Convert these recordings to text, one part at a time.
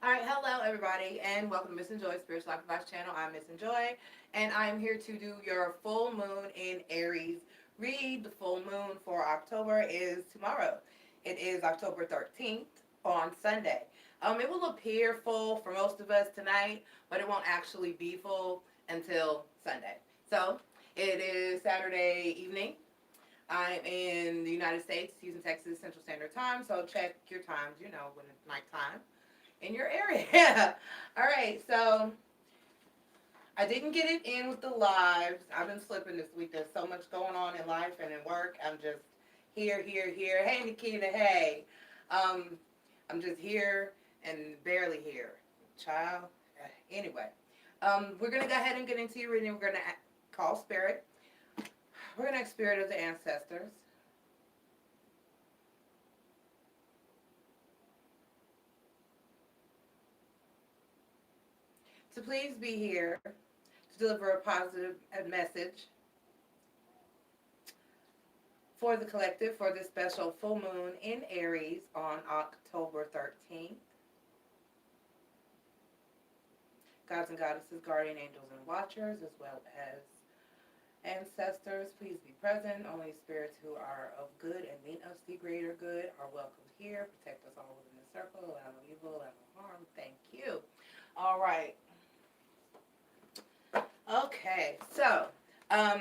All right, hello everybody, and welcome to Missn Joy Spiritual Life Advice Channel. I'm Missn Joy, and I'm here to do your full moon in Aries read. The full moon for October is tomorrow. It is October 13th on Sunday. It will appear full for most of us tonight, but it won't actually be full until Sunday. So it is Saturday evening. I'm in the United States using Texas Central Standard Time, so check your times, when it's nighttime in your area. All right, so I didn't get it in with the lives. I've been slipping this week. There's so much going on in life and in work. I'm just here. Hey, Nikita, hey. I'm just here and barely here. Child. Anyway, we're going to go ahead and get into your reading. We're going to call Spirit. We're going to ask Spirit of the Ancestors. To please be here to deliver a positive message for the collective for this special full moon in Aries on October 13th. Gods and goddesses, guardian angels and watchers, as well as ancestors, please be present. Only spirits who are of good and mean us the greater good are welcome here. Protect us all within the circle. Allow no evil, allow no harm. Thank you. All right. Okay, so I'm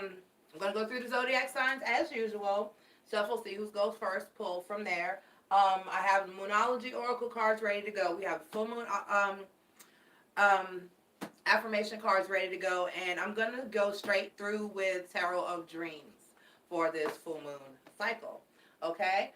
going to go through the zodiac signs as usual. Shuffle, see who goes first, pull from there. I have Moonology Oracle cards ready to go. We have full moon affirmation cards ready to go. And I'm going to go straight through with Tarot of Dreams for this full moon cycle. Okay?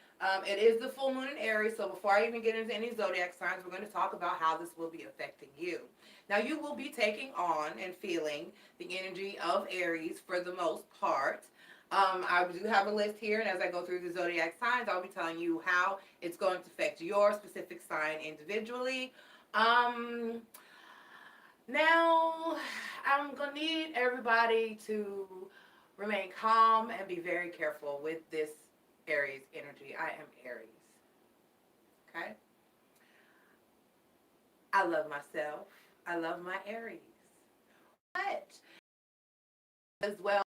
It is the full moon in Aries, so before I even get into any zodiac signs, we're going to talk about how this will be affecting you. Now, you will be taking on and feeling the energy of Aries for the most part. I do have a list here, and as I go through the zodiac signs, I'll be telling you how it's going to affect your specific sign individually. Now, I'm going to need everybody to remain calm and be very careful with this Aries energy. I am Aries. Okay? I love myself. I love my Aries. But as well,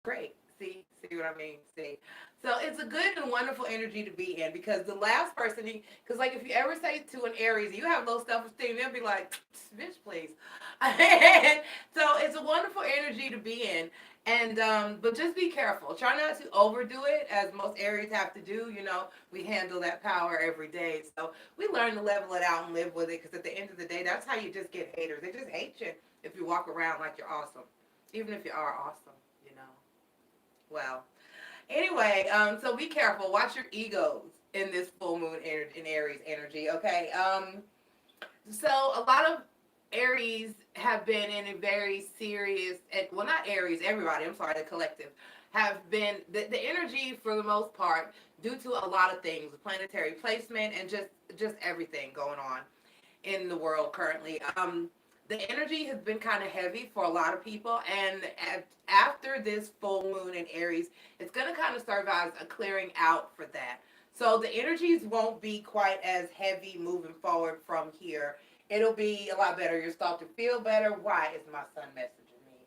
great. See what I mean? See. So it's a good and wonderful energy to be in, because the last person, because like if you ever say to an Aries, you have low self-esteem, they'll be like, bitch, please. So it's a wonderful energy to be in. And but just be careful. Try not to overdo it, as most Aries have to do. We handle that power every day. So we learn to level it out and live with it, because at the end of the day, that's how you just get haters. They just hate you if you walk around like you're awesome. Even if you are awesome, Well, anyway, so be careful. Watch your egos in this full moon in Aries energy, okay? So a lot of Aries have been in a very serious, well, not Aries, everybody, I'm sorry, the collective, have been, the energy for the most part, due to a lot of things, planetary placement and just everything going on in the world currently. The energy has been kind of heavy for a lot of people, and after this full moon in Aries, it's going to kind of serve as a clearing out for that. So the energies won't be quite as heavy moving forward from here. It'll be a lot better. You'll start to feel better. Why is my son messaging me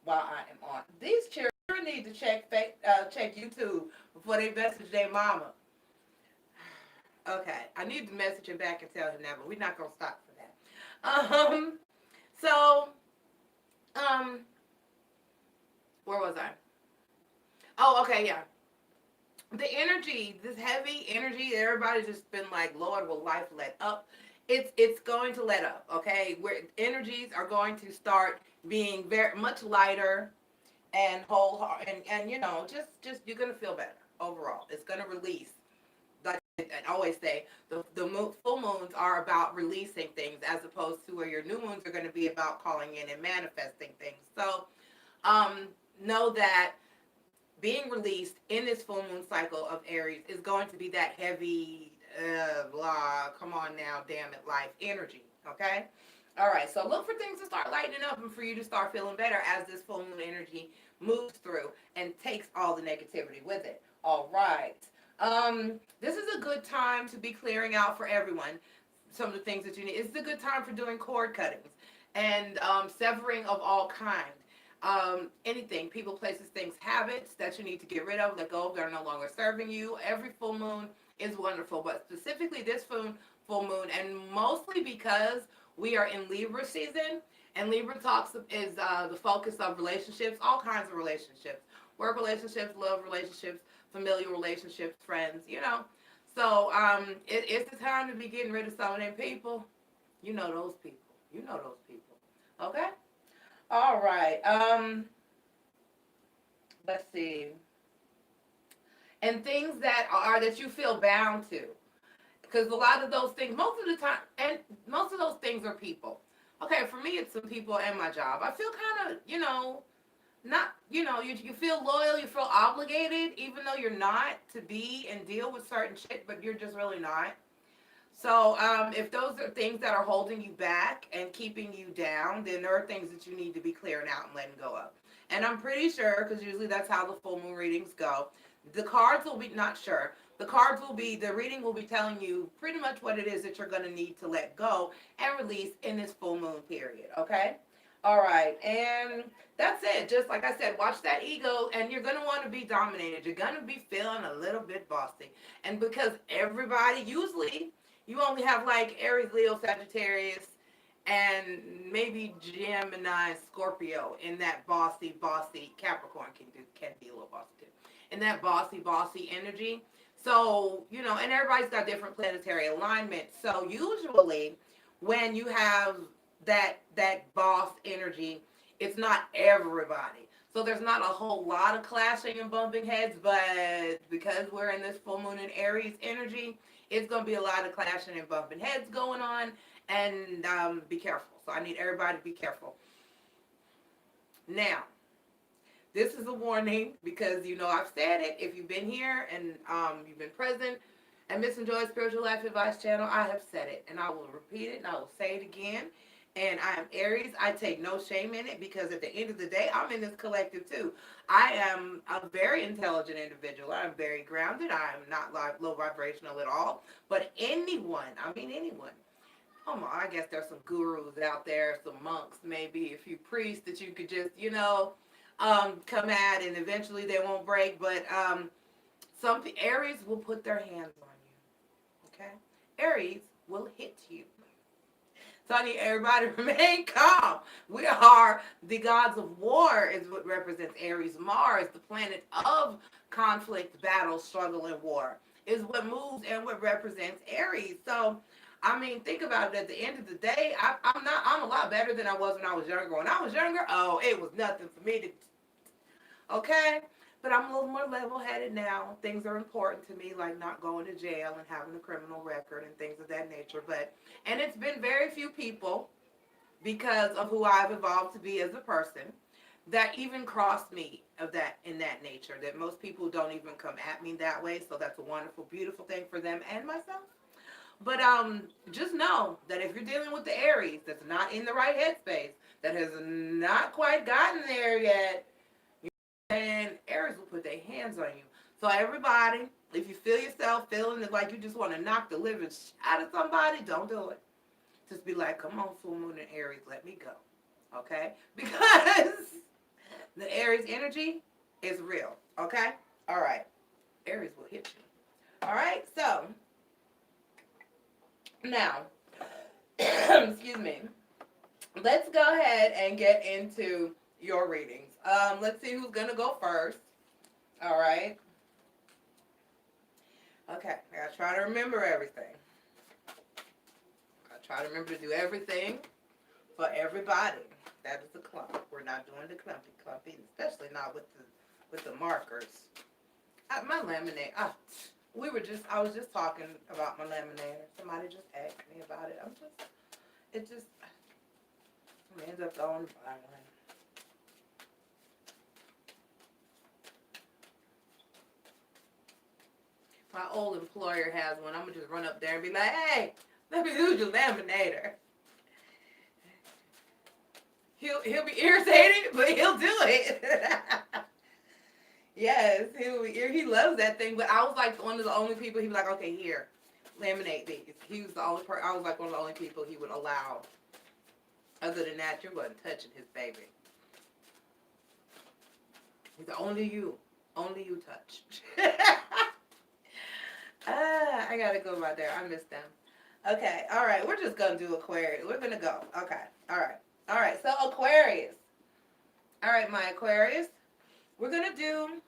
while I am on? These children need to check YouTube before they message their mama. Okay, I need to message him back and tell him that, but we're not going to stop for that. So, where was I? Oh, okay, yeah. The energy, this heavy energy, everybody's just been like, Lord, will life let up? It's going to let up, okay? Where energies are going to start being very much lighter and wholehearted, and just you're gonna feel better overall. It's gonna release. Like I always say, the full moons are about releasing things, as opposed to where your new moons are going to be about calling in and manifesting things. So know that being released in this full moon cycle of Aries is going to be that heavy, blah, come on now, damn it, life energy, okay? All right, so look for things to start lightening up and for you to start feeling better as this full moon energy moves through and takes all the negativity with it. All right. This is a good time to be clearing out for everyone. some of the things that you need. It's a good time for doing cord cuttings and severing of all kind. Anything, people, places, things, habits that you need to get rid of, let go of, that are no longer serving you. Every full moon is wonderful, but specifically this full moon, and mostly because we are in Libra season, and Libra talks is the focus of relationships, all kinds of relationships, work relationships, love relationships, familial relationships, friends, you know. So it's the time to be getting rid of some of them people. You know those people. You know those people. Okay? All right. Let's see. And things that you feel bound to. Because a lot of those things, most of the time, and most of those things are people. Okay, for me, it's some people and my job. I feel kind of, not, you feel loyal, you feel obligated, even though you're not, to be and deal with certain shit, but you're just really not. So if those are things that are holding you back and keeping you down, then there are things that you need to be clearing out and letting go of. And I'm pretty sure, because usually that's how the full moon readings go, the cards will be, not sure, the reading will be telling you pretty much what it is that you're going to need to let go and release in this full moon period, okay? All right, and that's it. Just like I said, watch that ego, and you're going to want to be dominated. You're going to be feeling a little bit bossy. And because everybody, usually, you only have like Aries, Leo, Sagittarius, and maybe Gemini, Scorpio in that bossy, Capricorn can be a little bossy too. In that bossy energy. So, and everybody's got different planetary alignment. So usually when you have that boss energy, it's not everybody. So there's not a whole lot of clashing and bumping heads, but because we're in this full moon in Aries energy, it's going to be a lot of clashing and bumping heads going on, and be careful. So I need everybody to be careful. Now, this is a warning because, I've said it. If you've been here and you've been present at Joy's Spiritual Life Advice channel, I have said it, and I will repeat it, and I will say it again. And I am Aries. I take no shame in it because at the end of the day, I'm in this collective too. I am a very intelligent individual. I'm very grounded. I'm not low vibrational at all. But anyone, come on, I guess there's some gurus out there, some monks, maybe a few priests that you could just, come at, and eventually they won't break. But some Aries will put their hands on you. Okay? Aries will hit you. So I need everybody to remain calm. We are the gods of war is what represents Aries. Mars, the planet of conflict, battle, struggle, and war, is what moves and what represents Aries. So, think about it. At the end of the day, I'm a lot better than I was when I was younger. When I was younger, it was nothing for me to, okay? But I'm a little more level-headed now. Things are important to me, like not going to jail and having a criminal record and things of that nature. And it's been very few people, because of who I've evolved to be as a person, that even crossed me in that nature. That most people don't even come at me that way. So that's a wonderful, beautiful thing for them and myself. But just know that if you're dealing with the Aries that's not in the right headspace, that has not quite gotten there yet, and Aries will put their hands on you. So everybody, if you feel yourself feeling like you just want to knock the living out of somebody, don't do it. Just be like, come on, full moon and Aries, let me go. Okay? Because the Aries energy is real. Okay? All right. Aries will hit you. All right? So, now, excuse me. Let's go ahead and get into your readings. Let's see who's going to go first. All right. Okay. I got to try to remember everything. I try to remember to do everything for everybody. That is the clump. We're not doing the clumpy, especially not with the markers. My laminate. I was just talking about my laminator. Somebody just asked me about it. It ends up going violent. My old employer has one. I'm going to just run up there and be like, hey, let me use your laminator. He'll be irritated, but he'll do it. Yes, he loves that thing. But I was like one of the only people, he'd be like, okay, here, laminate these. He was the only person, I was like one of the only people he would allow. Other than that, you wasn't touching his baby. He's only you touch. I gotta go by there. I miss them. Okay, all right. We're just gonna do Aquarius. We're gonna go. Okay, all right, all right. So Aquarius. All right, my Aquarius. We're gonna do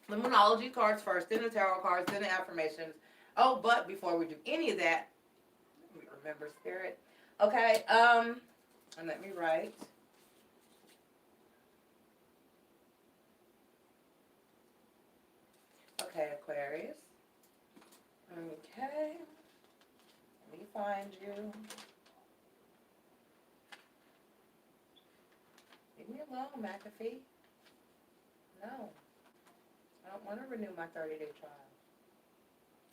the Monology cards first, then the tarot cards, then the affirmations. Oh, but before we do any of that, let me remember Spirit. Okay. And let me write. Okay, Aquarius. Okay. Let me find you. Leave me alone, McAfee. No. I don't want to renew my 30-day trial.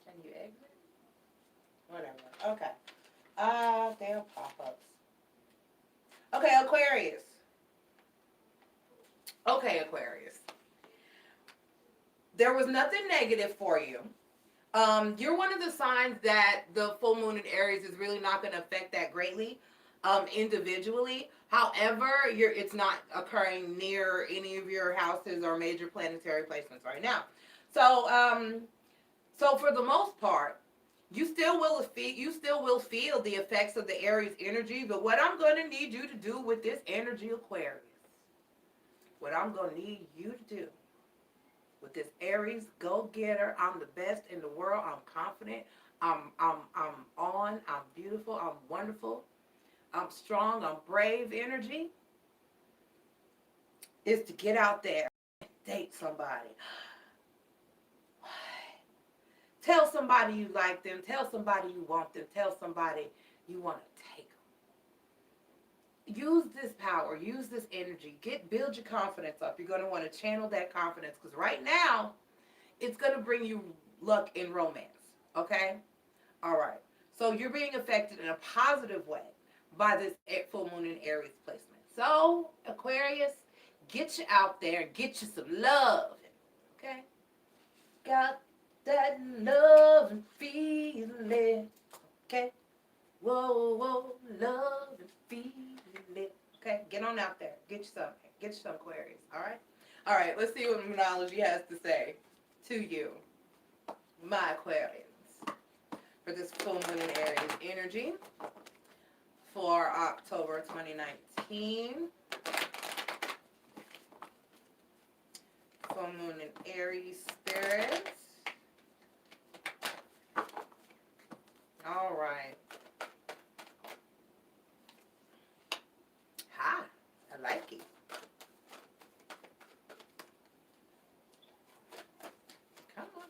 Can you exit? Whatever. Okay. Damn pop-ups. Okay, Aquarius. Okay, Aquarius. There was nothing negative for you. You're one of the signs that the full moon in Aries is really not going to affect that greatly, individually. However, it's not occurring near any of your houses or major planetary placements right now. So, so for the most part, you still will feel the effects of the Aries energy. But what I'm going to need you to do with this energy, Aquarius, what I'm going to need you to do with this Aries go-getter, I'm the best in the world, I'm confident, I'm beautiful, I'm wonderful, I'm strong, I'm brave energy, is to get out there and date somebody. Tell somebody you like them, tell somebody you want them, tell somebody you want to take them. Use this power, use this energy, build your confidence up. You're going to want to channel that confidence, because right now, it's going to bring you luck in romance, okay? All right. So you're being affected in a positive way by this full moon in Aries placement. So, Aquarius, get you out there and get you some love, okay? Got that love and feeling, okay? Whoa, whoa, love and feeling, okay? Get on out there. Get you some Aquarius, all right? All right, let's see what Monology has to say to you, my Aquarians, for this full moon in Aries energy for October 2019. Full moon in Aries spirits. All right. Hi, I like it. Come on.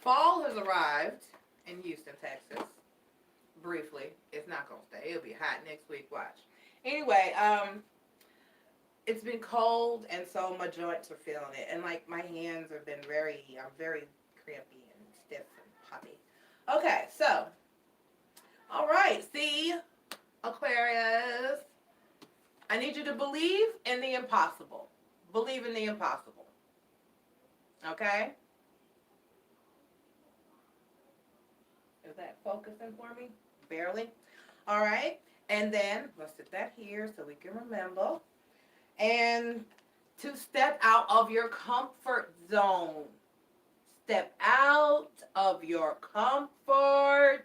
Fall has arrived in Houston, Texas. Briefly. It's not going to stay. It'll be hot next week. Watch. Anyway, it's been cold, and so my joints are feeling it. And, like, my hands have been I'm very crampy and stiff and puffy. Okay, so, all right. See, Aquarius, I need you to believe in the impossible. Believe in the impossible. Okay? Is that focusing for me? Barely. All right. And then, let's set that here so we can remember. And to step out of your comfort zone. Step out of your comfort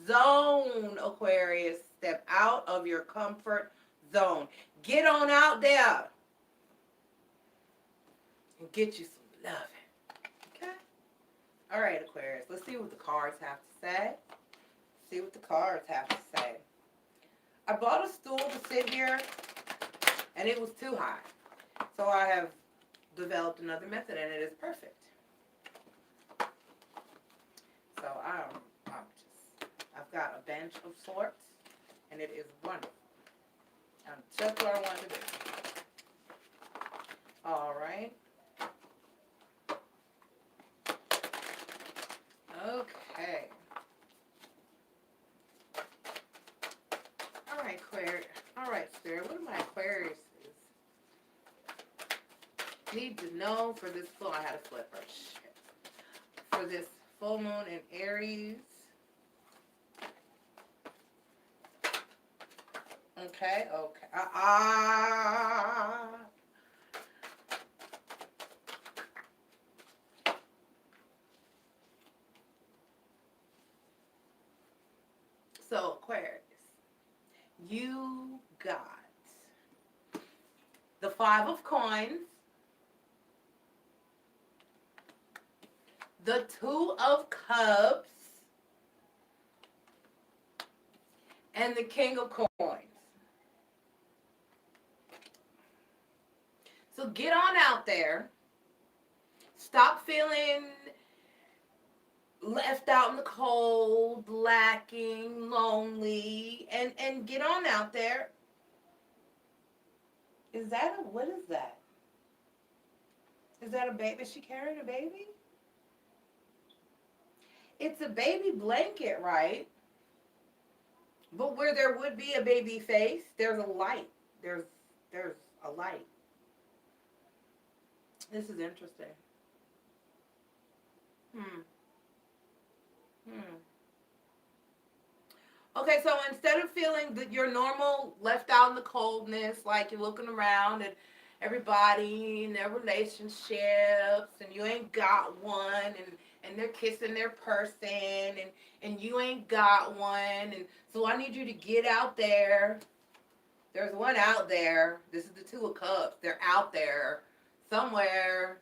zone, Aquarius. Step out of your comfort zone. Get on out there and get you some loving. Okay? All right, Aquarius. Let's see what the cards have to say. See what the cards have to say. I bought a stool to sit here, and it was too high. So I have developed another method, and it is perfect. So I've got a bench of sorts, and it is wonderful. And just what I want to do. All right. Okay. All right, Aquarius. All right, Spirit. What are my Aquariuses need to know for this full. I had a flipper. Shit. For this full moon in Aries. Okay. So, Aquarius, you got the 5 of Coins, the 2 of Cups, and the King of Coins. So get on out there. Stop feeling left out in the cold, lacking, lonely, and get on out there. What is that? Is that a baby? Is she carrying a baby? It's a baby blanket, right? But where there would be a baby face, there's a light. There's a light. This is interesting. Okay, so instead of feeling that your normal left out in the coldness, like you're looking around at everybody in their relationships and you ain't got one, and they're kissing their person and you ain't got one, and so I need you to get out there. There's one out there. This is the 2 of Cups. They're out there somewhere.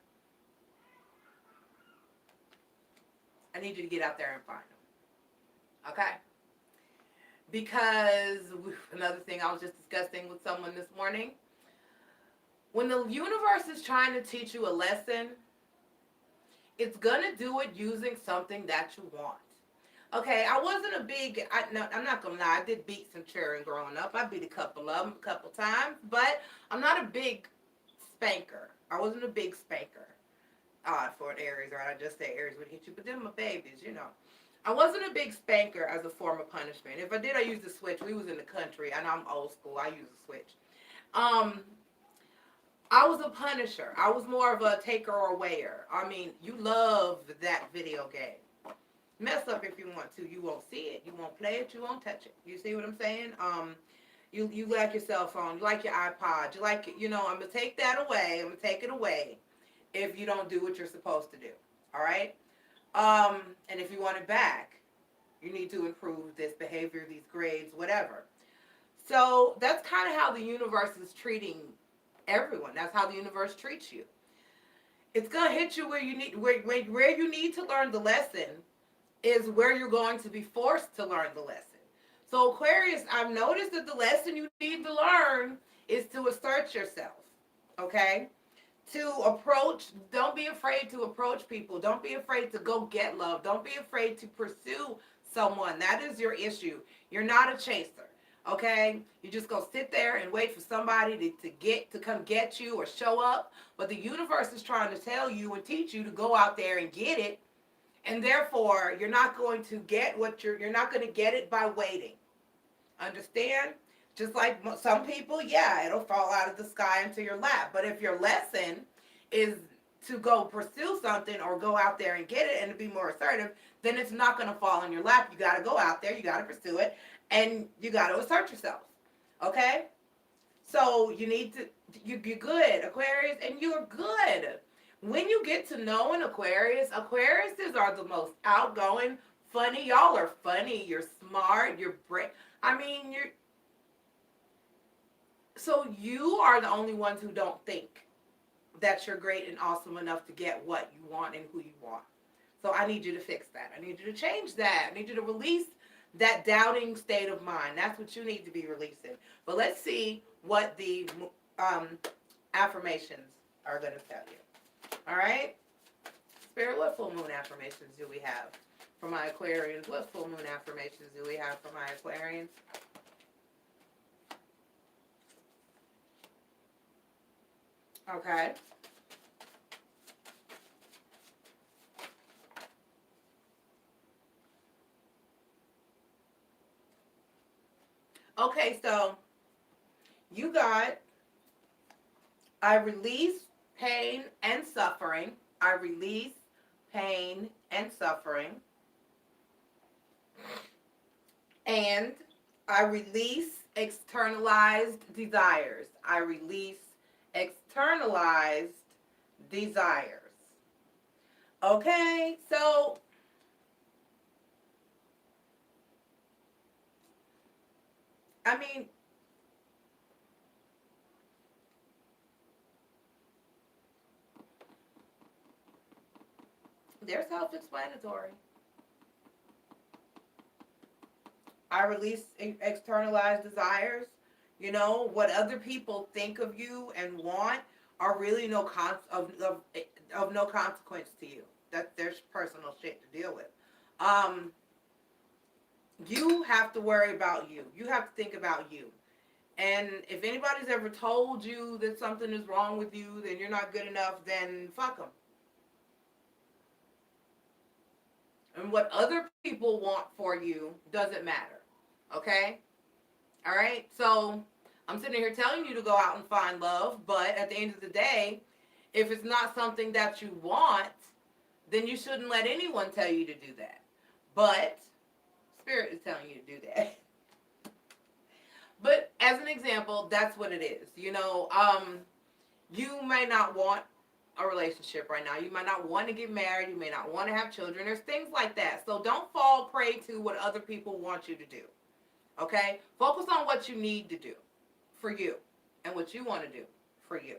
I need you to get out there and find them. Okay? Because another thing I was just discussing with someone this morning, when the universe is trying to teach you a lesson, it's going to do it using something that you want. Okay, I wasn't a big, I'm not going to lie, I did beat some children growing up. I beat a couple of them a couple times, but I'm not a big spanker. I wasn't a big spanker. For an Aries, right? I just said Aries would hit you, but they're my babies, you know. I wasn't a big spanker as a form of punishment. If I did, I used a switch. We was in the country, and I'm old school. I use a switch. I was a punisher. I was more of a taker or wayer. I mean, you love that video game. Mess up if you want to. You won't see it. You won't play it. You won't touch it. You see what I'm saying? You like your cell phone. You like your iPod. You like it. You know, I'm going to take that away. I'm going to take it away if you don't do what you're supposed to do. All right? And if you want it back, you need to improve this behavior, these grades, whatever. So that's kind of how the universe is treating everyone. That's how the universe treats you. It's going to hit you where you need to learn the lesson is where you're going to be forced to learn the lesson. So Aquarius, I've noticed that the lesson you need to learn is to assert yourself. Okay? To approach, don't be afraid to approach people. Don't be afraid to go get love. Don't be afraid to pursue someone. That is your issue. You're not a chaser. Okay? You just go sit there and wait for somebody to come get you or show up. But the universe is trying to tell you and teach you to go out there and get it. And therefore, you're not going to get you're not going to get it by waiting. Understand? Just like some people, yeah, it'll fall out of the sky into your lap. But if your lesson is to go pursue something or go out there and get it and to be more assertive, then it's not going to fall in your lap. You got to go out there, you got to pursue it, and you got to assert yourself. Okay? So you need to, you're good, Aquarius, and you're good. When you get to know an Aquarius, Aquariuses are the most outgoing, funny. Y'all are funny. You're smart. You're brave. I mean, so you are the only ones who don't think that you're great and awesome enough to get what you want and who you want. So I need you to fix that. I need you to change that. I need you to release that doubting state of mind. That's what you need to be releasing. But let's see what the affirmations are going to tell you. All right? Spirit, what full moon affirmations do we have for my Aquarians? What full moon affirmations do we have for my Aquarians? Okay. Okay, so you got, I release pain and suffering. I release pain and suffering. And I release externalized desires. I release externalized desires. Okay, so I mean, they're self-explanatory. I release externalized desires. You know, what other people think of you and want are really of no consequence to you. That's their personal shit to deal with. Um, you have to worry about you. You have to think about you. And if anybody's ever told you that something is wrong with you, then you're not good enough, then fuck them. And what other people want for you doesn't matter. Okay? All right? So I'm sitting here telling you to go out and find love, but at the end of the day, if it's not something that you want, then you shouldn't let anyone tell you to do that. But Spirit is telling you to do that. But as an example, that's what it is. You know, you may not want a relationship right now. You might not want to get married. You may not want to have children. There's things like that. So don't fall prey to what other people want you to do. Okay? Focus on what you need to do for you and what you want to do for you.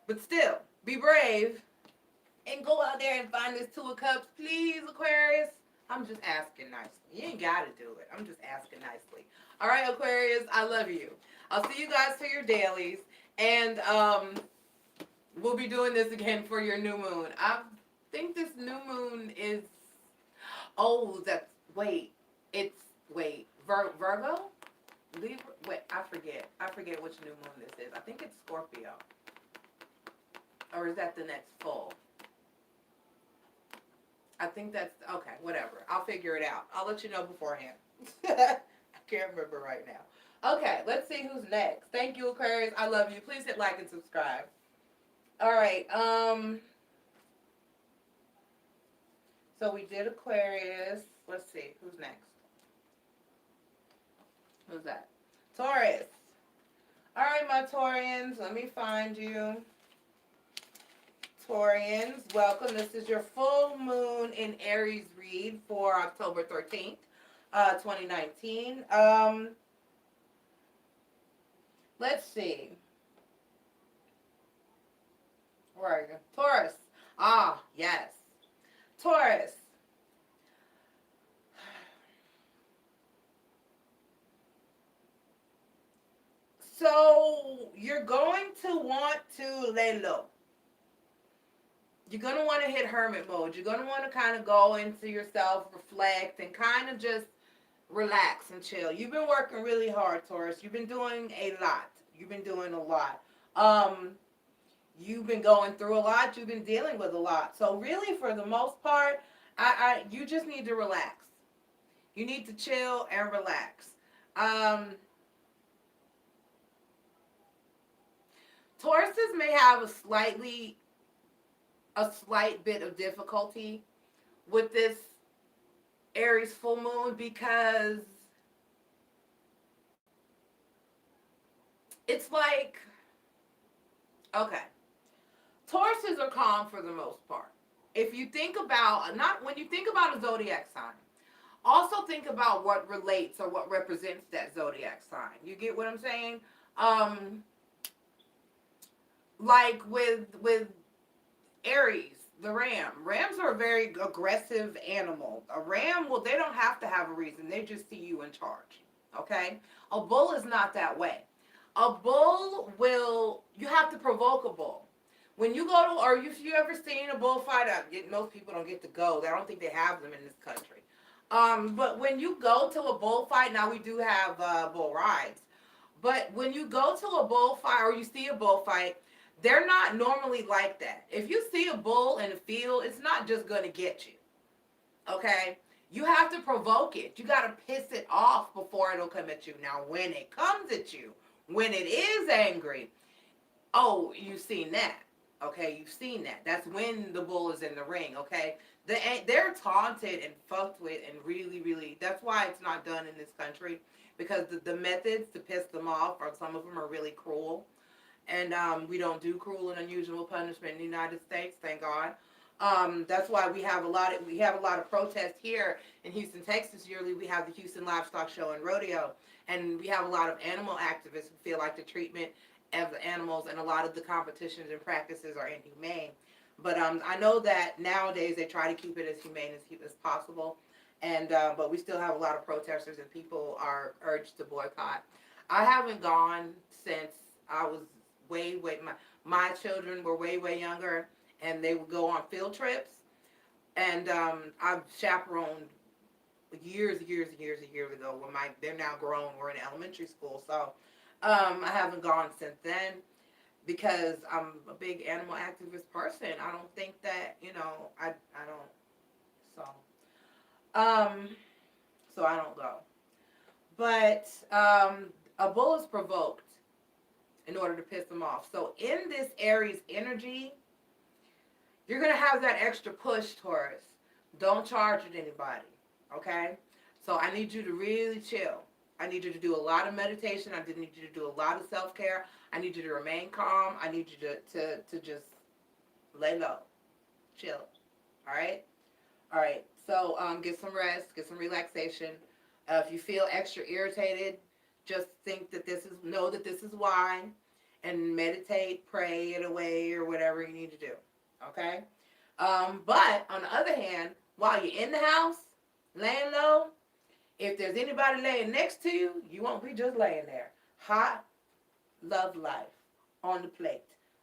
But still, be brave and go out there and find this Two of Cups. Please, Aquarius. I'm just asking nicely. You ain't got to do it. I'm just asking nicely. All right, Aquarius, I love you. I'll see you guys for your dailies. And we'll be doing this again for your new moon. I think this new moon is... Oh, that's... Wait. It's... Wait. Virgo? Libra? Wait, I forget which new moon this is. I think it's Scorpio. Or is that the next full? I think that's... Okay, whatever. I'll figure it out. I'll let you know beforehand. I can't remember right now. Okay, let's see who's next. Thank you, Aquarius. I love you. Please hit like and subscribe. All right. So we did Aquarius. Let's see. Who's next? Who's that? Taurus. All right, my Taurians. Let me find you. Taurians, welcome. This is your full moon in Aries read for October 13th, 2019. Let's see. Where are you? Taurus. Ah, yes. Taurus. So you're going to want to lay low. You're going to want to hit hermit mode. You're going to want to kind of go into yourself, reflect, and kind of just relax and chill. You've been working really hard, Taurus. You've been doing a lot. You've been doing a lot. You've been going through a lot. You've been dealing with a lot. So really, for the most part, you just need to relax. You need to chill and relax. Tauruses may have a slight bit of difficulty with this Aries full moon because it's like, okay, Tauruses are calm for the most part. If you think about, when you think about a zodiac sign, also think about what relates or what represents that zodiac sign. You get what I'm saying? Like with Aries, the ram. Rams are a very aggressive animal. A ram, well, they don't have to have a reason. They just see you in charge. Okay? A bull is not that way. A bull you have to provoke a bull. When you go to, or if you ever seen a bullfight, most people don't get to go. I don't think they have them in this country. But when you go to a bullfight, now we do have bull rides. But when you go to a bullfight or you see a bullfight, they're not normally like that. If you see a bull in the field, it's not just going to get you. Okay? You have to provoke it. You got to piss it off before it'll come at you. Now, when it comes at you, when it is angry, oh, you've seen that. Okay, you've seen that. That's when the bull is in the ring. Okay, they're taunted and fucked with, and really, really. That's why it's not done in this country, because the methods to piss them off, or some of them are really cruel, and we don't do cruel and unusual punishment in the United States. Thank God. That's why we have a lot of protests here in Houston, Texas. Yearly, we have the Houston Livestock Show and Rodeo, and we have a lot of animal activists who feel like the treatment of the animals and a lot of the competitions and practices are inhumane. But I know that nowadays they try to keep it as humane as possible, and but we still have a lot of protesters and people are urged to boycott. I haven't gone since I was way my children were way younger, and they would go on field trips, and I've chaperoned years ago when they're now grown. We're in elementary school, so I haven't gone since then because I'm a big animal activist person. I don't think that I don't um so I don't go. But a bull is provoked in order to piss them off. So in this Aries energy, you're going to have that extra push, Taurus. Don't charge at anybody, okay? So I need you to really chill. I need you to do a lot of meditation. I need you to do a lot of self-care. I need you to remain calm. I need you to just lay low, chill, all right? All right, so get some rest, get some relaxation. If you feel extra irritated, just know that this is why, and meditate, pray it away, or whatever you need to do. Okay? But on the other hand, while you're in the house, laying low, if there's anybody laying next to you, you won't be just laying there. Hot, love life on the plate.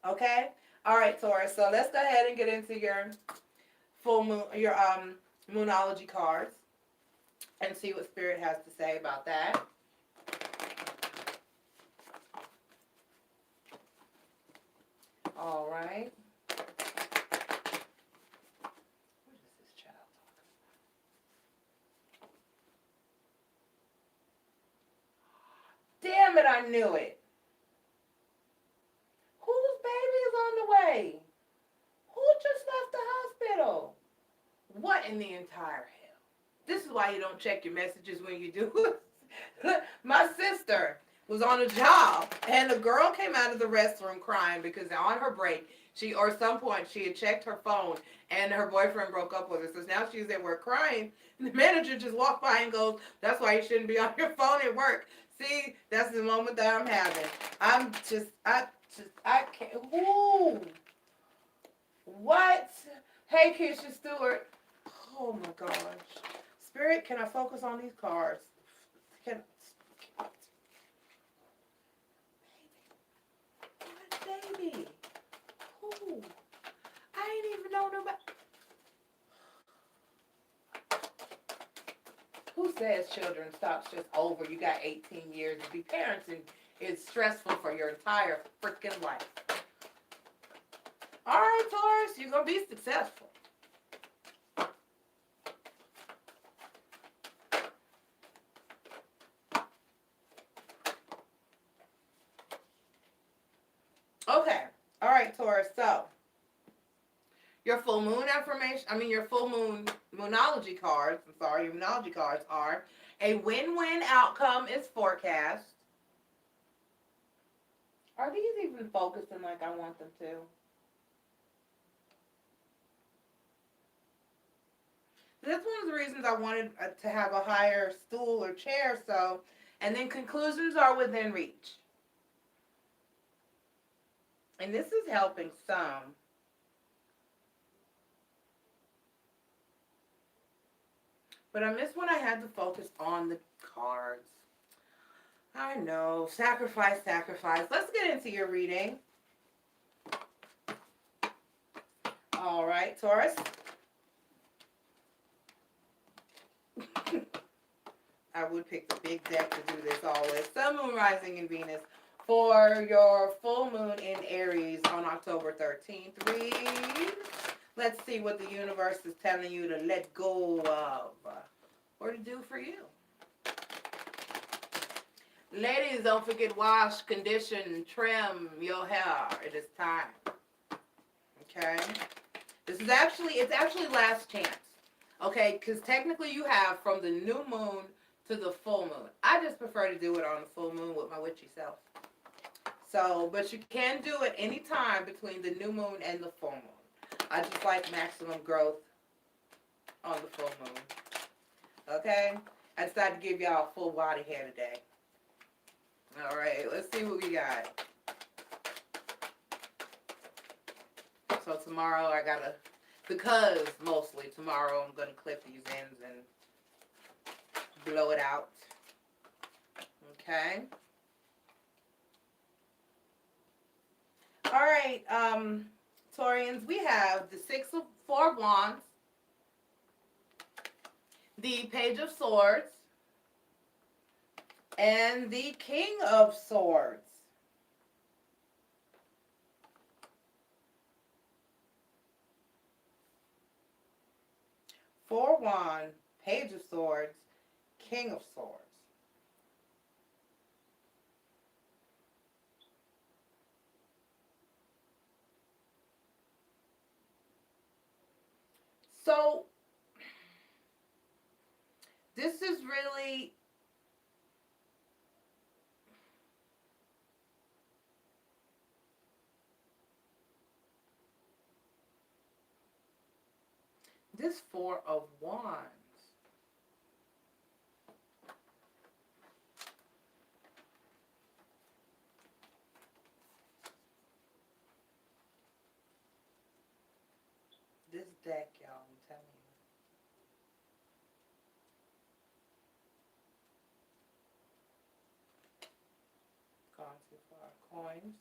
Okay? All right, Taurus. So let's go ahead and get into your full moon, your moonology cards, and see what Spirit has to say about that. All right. What is this child talking about? Damn it, I knew it. Whose baby is on the way? Who just left the hospital? What in the entire hell? This is why you don't check your messages when you do. My sister was on a job, and a girl came out of the restroom crying because on her break, or at some point, she had checked her phone, and her boyfriend broke up with her. So now she's at work crying, and the manager just walked by and goes, "That's why you shouldn't be on your phone at work." See, that's the moment that I'm having. I can't. Ooh. What? Hey, Keisha Stewart. Oh my gosh. Spirit, can I focus on these cards? Baby. Who? I ain't even know nobody. Who says children stops just over? You got 18 years to be parenting. It's stressful for your entire freaking life. All right, Taurus, you're going to be successful. Okay. All right, Taurus. So, your full moon your full moon moonology cards, your moonology cards are a win-win outcome is forecast. Are these even focusing like I want them to? That's one of the reasons I wanted to have a higher stool or chair, and then conclusions are within reach. And this is helping some. But I missed when I had to focus on the cards. I know. Sacrifice. Let's get into your reading. All right, Taurus. I would pick the big deck to do this always. Sun, Moon, Rising, and Venus for your full moon in Aries on October 13th. Read. Let's see what the universe is telling you to let go of or to do for you. Ladies, don't forget wash, condition, trim your hair. It is time. Okay. It's actually last chance. Okay, because technically you have from the new moon to the full moon. I just prefer to do it on the full moon with my witchy self. So, but you can do it anytime between the new moon and the full moon. I just like maximum growth on the full moon. Okay? I decided to give y'all a full body hair today. All right, let's see what we got. So tomorrow I gotta, because mostly tomorrow I'm gonna clip these ends and blow it out. Okay. All right, Taurians, we have the Four of Wands, the Page of Swords, and the King of Swords. Four of Wands, Page of Swords, King of Swords. So, this is really, this Four of Wands. This deck, y'all, I'm telling you. Gone too far. Coins.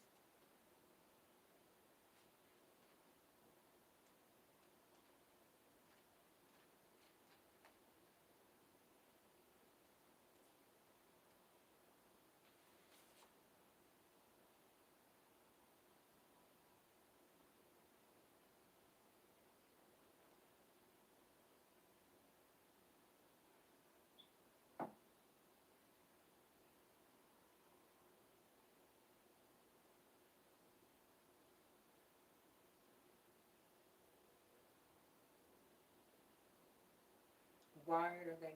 Why are they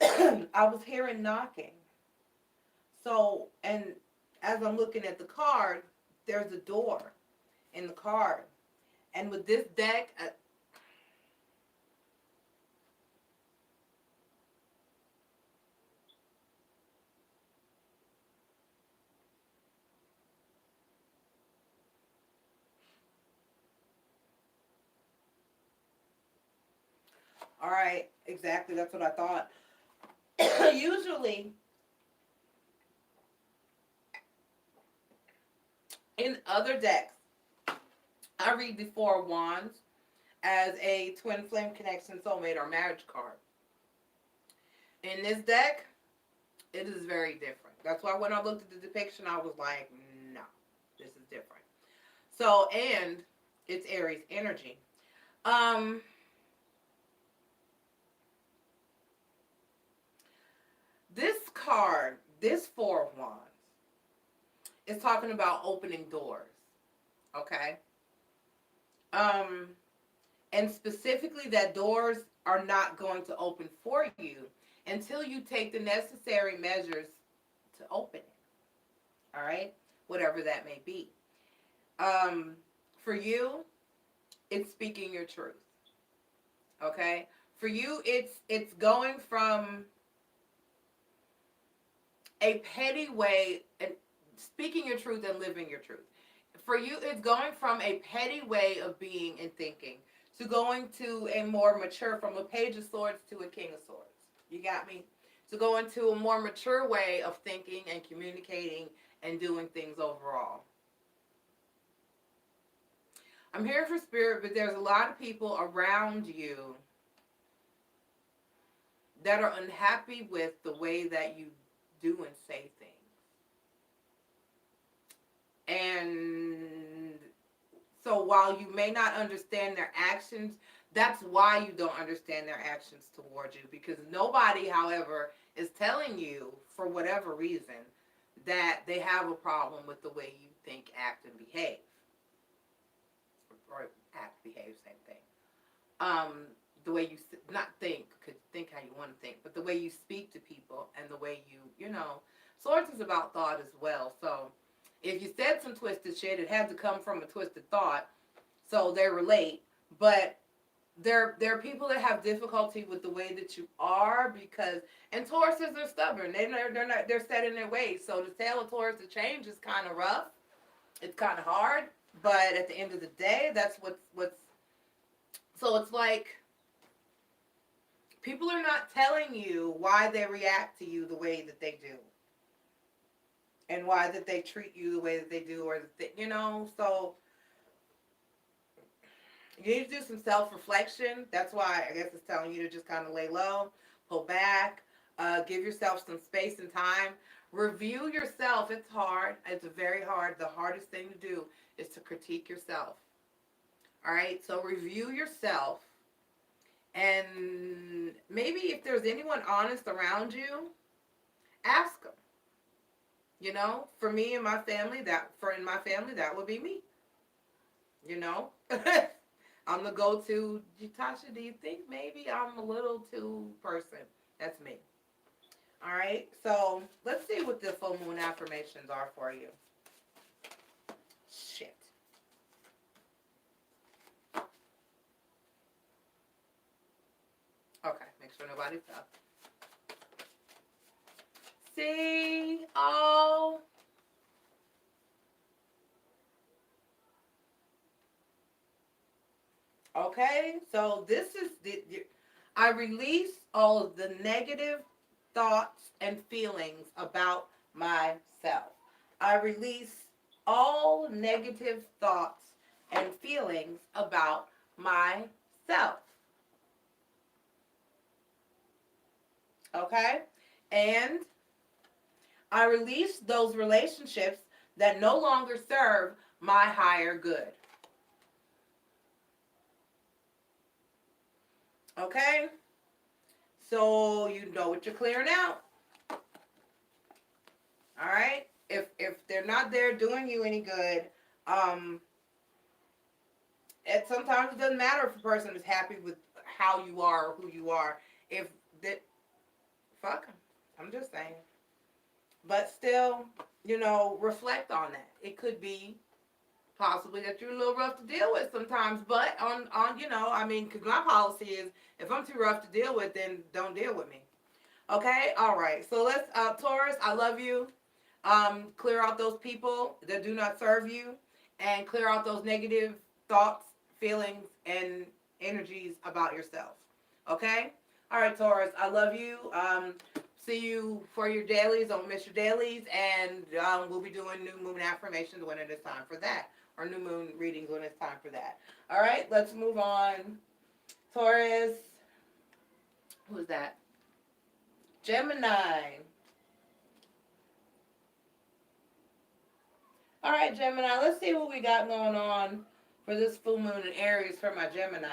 knocking? I was hearing knocking. So, and as I'm looking at the card, there's a door in the card. And with this deck, all right, exactly, that's what I thought. Usually, in other decks, I read the Four of Wands as a twin flame connection, soulmate, or marriage card. In this deck, it is very different. That's why when I looked at the depiction, I was like, no, this is different. So, and it's Aries energy. Um, this card, this Four of Wands, is talking about opening doors. Okay? Um, and specifically that doors are not going to open for you until you take the necessary measures to open it. All right? Whatever that may be. For you, it's speaking your truth. Okay? For you, it's going from a petty way and speaking your truth and living your truth. For you, it's going from a petty way of being and thinking to going to a more mature, from a Page of Swords to a King of Swords. You got me? To go into a more mature way of thinking and communicating and doing things overall. I'm here for spirit, but there's a lot of people around you that are unhappy with the way that you do and say things. And so while you may not understand their actions, that's why you don't understand their actions towards you. Because nobody, however, is telling you, for whatever reason, that they have a problem with the way you think, act, and behave. Or act, behave, same thing. The way you, not think, because think how you want to think, but the way you speak to people and the way you know, Swords is about thought as well. So if you said some twisted shit, it had to come from a twisted thought, so they relate. But there are people that have difficulty with the way that you are because, and Tauruses are stubborn. They're set in their ways. So to tell a Taurus to change is kind of rough. It's kind of hard. But at the end of the day, that's what's. So it's like people are not telling you why they react to you the way that they do, and why that they treat you the way that they do, or So you need to do some self-reflection. That's why I guess it's telling you to just kind of lay low, pull back, give yourself some space and time. Review yourself. It's hard. It's very hard. The hardest thing to do is to critique yourself. All right? So review yourself. And maybe if there's anyone honest around you, ask them. For me and my family, that would be me. I'm the go-to. Tasha, do you think maybe I'm a little too person? That's me. All right. So let's see what the full moon affirmations are for you. Shit. Okay. Make sure nobody's up. See? Oh. Okay, so this is I release all of the negative thoughts and feelings about myself. I release all negative thoughts and feelings about myself. Okay? And I release those relationships that no longer serve my higher good. Okay? So you know what you're clearing out. All right? If they're not there doing you any good, it sometimes doesn't matter if a person is happy with how you are or who you are. If that, fuck them. I'm just saying. But still, reflect on that. It could be possibly that you're a little rough to deal with sometimes, but because my policy is, if I'm too rough to deal with, then don't deal with me. Okay? All right. So let's, Taurus, I love you. Clear out those people that do not serve you, and clear out those negative thoughts, feelings, and energies about yourself. Okay? All right, Taurus, I love you. See you for your dailies. Don't miss your dailies, and we'll be doing new moon affirmations when it is time for that, or new moon readings when it's time for that. All right, let's move on. Taurus, who's that? Gemini. All right, Gemini, let's see what we got going on for this full moon in Aries for my Geminis.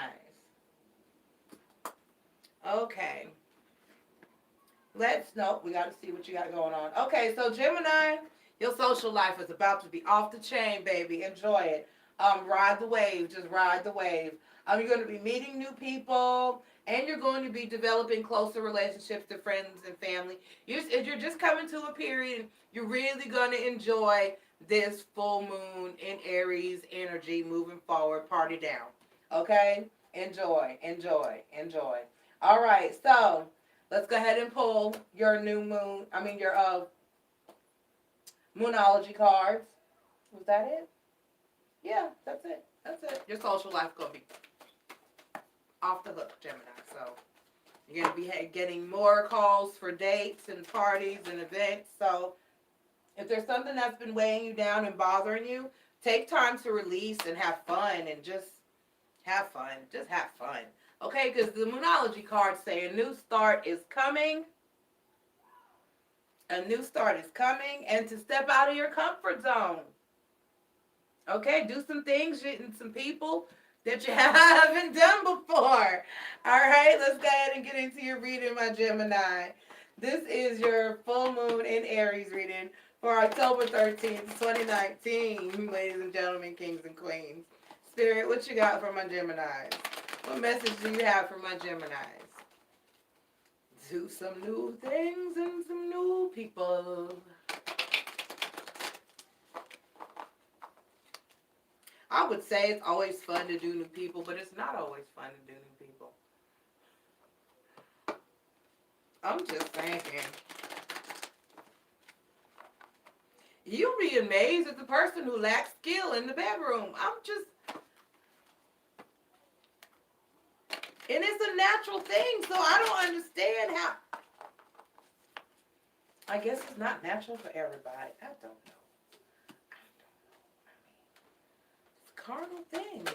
Okay. We got to see what you got going on. Okay, so Gemini, your social life is about to be off the chain, baby. Enjoy it. Ride the wave. Just ride the wave. You're going to be meeting new people, and you're going to be developing closer relationships to friends and family. You're just coming to a period, and you're really going to enjoy this full moon in Aries energy moving forward. Party down. Okay? Enjoy, enjoy, enjoy. All right, so let's go ahead and pull your new moon, your Moonology cards. Was that it? Yeah, that's it. That's it. Your social life going to be off the hook, Gemini. So you're going to be getting more calls for dates and parties and events. So if there's something that's been weighing you down and bothering you, take time to release and have fun, and just have fun. Just have fun. Okay, because the Moonology cards say a new start is coming. A new start is coming, and to step out of your comfort zone. Okay, do some things and some people that you haven't done before. All right, let's go ahead and get into your reading, my Gemini. This is your full moon in Aries reading for October 13th, 2019, ladies and gentlemen, kings and queens. Spirit, what you got for my Geminis? What message do you have for my Geminis? Do some new things and some new people. I would say it's always fun to do new people, but it's not always fun to do new people. I'm just saying. You'll be amazed at the person who lacks skill in the bedroom. And it's a natural thing, so I don't understand how. I guess it's not natural for everybody. I don't know. It's a carnal thing.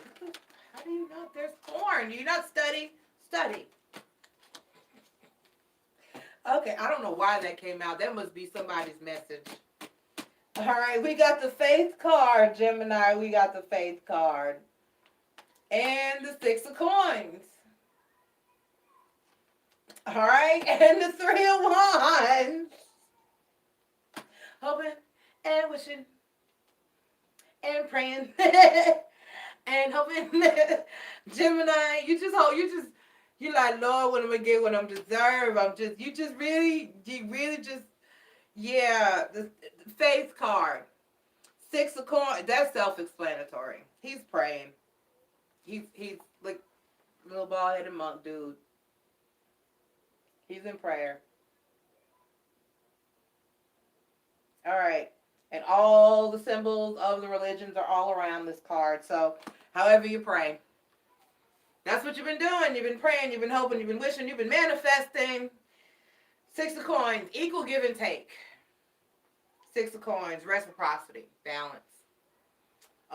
How do you not? There's porn. Do you not study? Study. Okay, I don't know why that came out. That must be somebody's message. All right, we got the Faith card, Gemini. We got the Faith card. And the Six of Coins. All right, and the Three of Wands. Hoping and wishing and praying and hoping. Gemini, you like, Lord, what am I get? What I'm deserve? Yeah, the Faith card. Six of Coins, that's self-explanatory. He's praying. He's like little bald-headed monk dude. He's in prayer. All right. And all the symbols of the religions are all around this card. So, however you pray. That's what you've been doing. You've been praying, you've been hoping, you've been wishing, you've been manifesting. Six of Coins, equal give and take. Six of Coins, reciprocity, balance.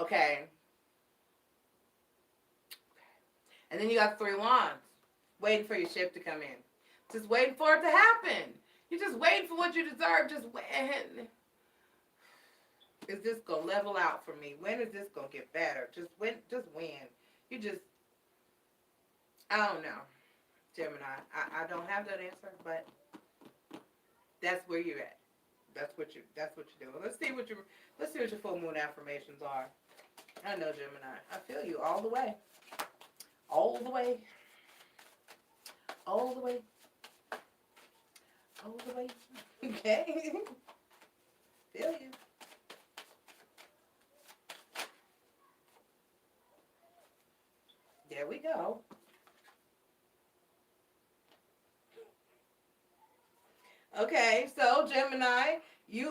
Okay. And then you got Three of Wands, waiting for your ship to come in. Just waiting for it to happen. You're just waiting for what you deserve. Just waiting. Is this going to level out for me? When is this going to get better? Just when. I don't know. Gemini. I don't have that answer, but that's where you're at. That's what you're doing. Let's see what your full moon affirmations are. I know, Gemini. I feel you all the way. All the way. All the way. All the way. Okay. Feel you. There we go. Okay, so Gemini,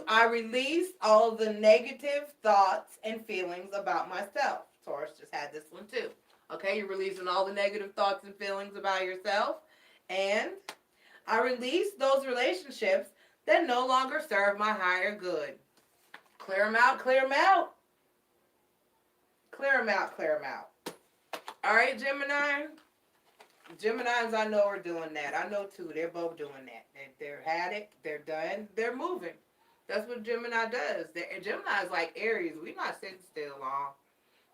I release all the negative thoughts and feelings about myself. Taurus just had this one too. Okay, you're releasing all the negative thoughts and feelings about yourself. And I release those relationships that no longer serve my higher good. Clear them out, clear them out. Clear them out, clear them out. All right, Gemini. Geminis, I know, are doing that. I know, too. They're both doing that. They're had it. They're done. They're moving. That's what Gemini does. Gemini is like Aries. We're not sitting still long.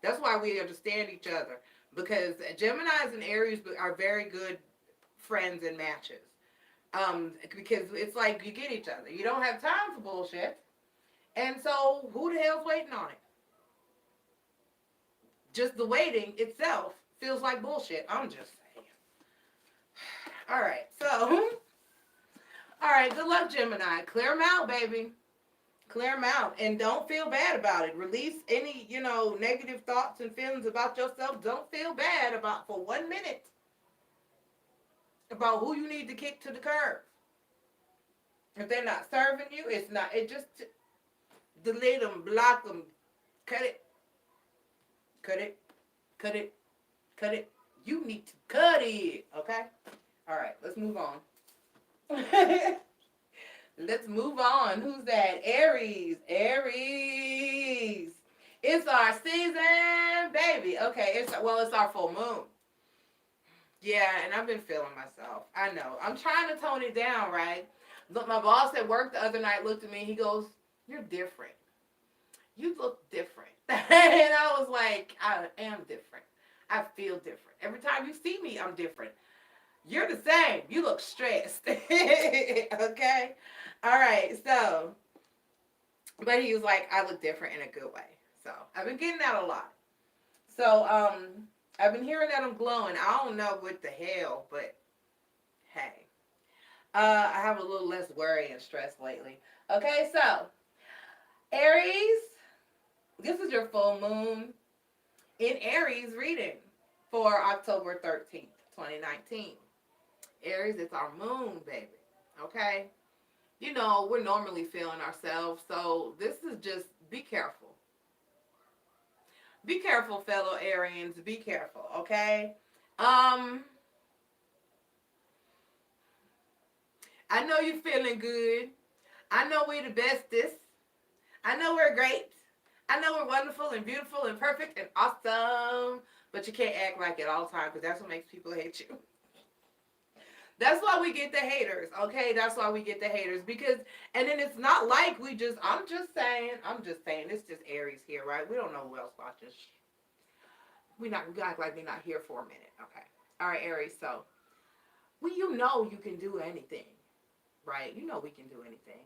That's why we understand each other. Because Geminis and Aries are very good friends and matches. Because it's like you get each other. You don't have time for bullshit. And so, who the hell's waiting on it? Just the waiting itself feels like bullshit. I'm just saying. All right, good luck, Gemini. Clear them out, baby. Clear them out. And don't feel bad about it. Release any, negative thoughts and feelings about yourself. Don't feel bad for 1 minute about who you need to kick to the curb. If they're not serving you, just delete them, block them, cut it. Cut it. Cut it. Cut it. You need to cut it, okay? All right, let's move on. Let's move on. Who's that? Aries. Aries. It's our season, baby. Okay, it's our full moon. Yeah, and I've been feeling myself. I know. I'm trying to tone it down, right? Look, my boss at work the other night looked at me. He goes, "You're different. You look different." And I was like, I am different. I feel different. Every time you see me, I'm different. You're the same. You look stressed. Okay? All right. So, But he was like, I look different in a good way. So I've been getting that a lot. So I've been hearing that I'm glowing. I don't know what the hell, but hey. I have a little less worry and stress lately. Okay, so Aries, this is your full moon in Aries reading for October 13th, 2019. Aries, it's our moon, baby. Okay? You know, we're normally feeling ourselves, so this is just be careful. Be careful, fellow Arians. Be careful, okay? Um, I know you're feeling good. I know we're the bestest. I know we're great. I know we're wonderful and beautiful and perfect and awesome. But you can't act like it all the time because that's what makes people hate you. That's why we get the haters, okay? That's why we get the haters because, and then it's not like I'm just saying, it's just Aries here, right? We don't know who else watches. We act like we're not here for a minute, okay? All right, Aries. So, you know you can do anything, right? You know we can do anything.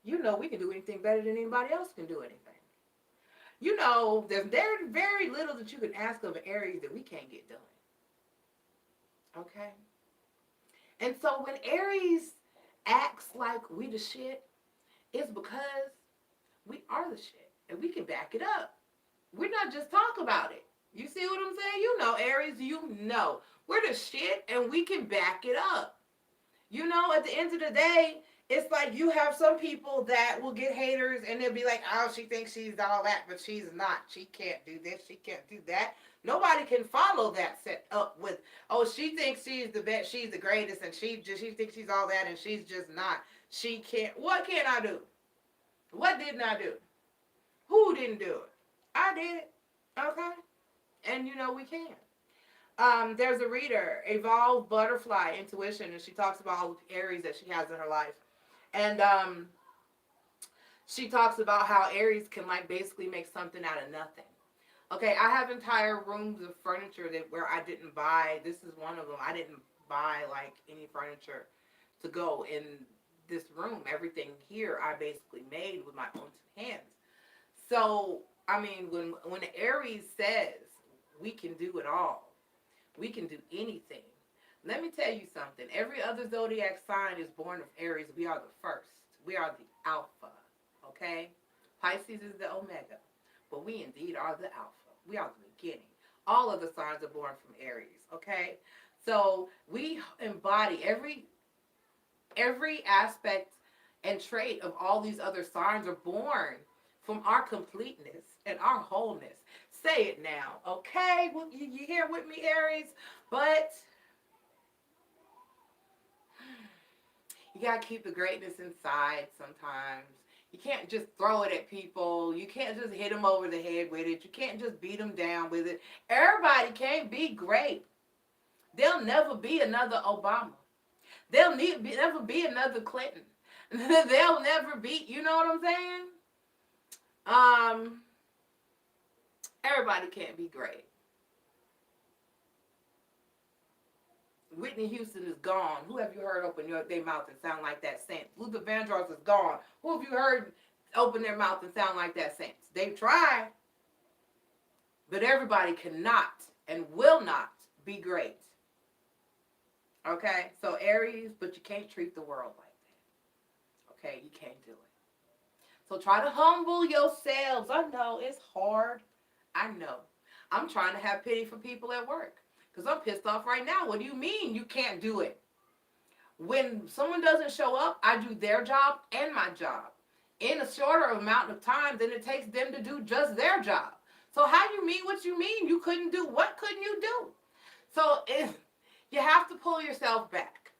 You know we can do anything better than anybody else can do anything. You know there's very little that you can ask of an Aries that we can't get done, okay? And so when Aries acts like we the shit, it's because we are the shit. And we can back it up. We're not just talk about it. You see what I'm saying? You know, Aries, you know. We're the shit and we can back it up. You know, at the end of the day, it's like you have some people that will get haters and they'll be like, oh, she thinks she's all that, but she's not. She can't do this. She can't do that. Nobody can follow that set up with, oh, she thinks she's the best, she's the greatest, and she thinks she's all that, and she's just not. She can't. What can I do? What didn't I do? Who didn't do it? I did. Okay, and you know we can. There's a reader, Evolved Butterfly Intuition, and she talks about all the Aries that she has in her life. And she talks about how Aries can like basically make something out of nothing. Okay, I have entire rooms of furniture that where I didn't buy. This is one of them. I didn't buy like any furniture to go in this room. Everything here I basically made with my own two hands. So I mean, when Aries says we can do it all, we can do anything. Let me tell you something. Every other zodiac sign is born of Aries. We are the first. We are the alpha. Okay? Pisces is the omega. But we indeed are the alpha. We are the beginning. All of the signs are born from Aries. Okay? So we embody every aspect and trait of all these other signs are born from our completeness and our wholeness. Say it now. Okay? Well, you here with me, Aries? But you got to keep the greatness inside sometimes. You can't just throw it at people. You can't just hit them over the head with it. You can't just beat them down with it. Everybody can't be great. There'll never be another Obama. Never be another Clinton. They'll never be, you know what I'm saying? Everybody can't be great. Whitney Houston is gone. Who have you heard open their mouth and sound like that saint? Luther Vandross is gone. Who have you heard open their mouth and sound like that saint? They've tried. But everybody cannot and will not be great. Okay? So Aries, but you can't treat the world like that. Okay? You can't do it. So try to humble yourselves. I know it's hard. I know. I'm trying to have pity for people at work. Because I'm pissed off right now. What do you mean you can't do it? When someone doesn't show up, I do their job and my job in a shorter amount of time than it takes them to do just their job. So how you mean what you mean? You couldn't do, what couldn't you do? So you have to pull yourself back.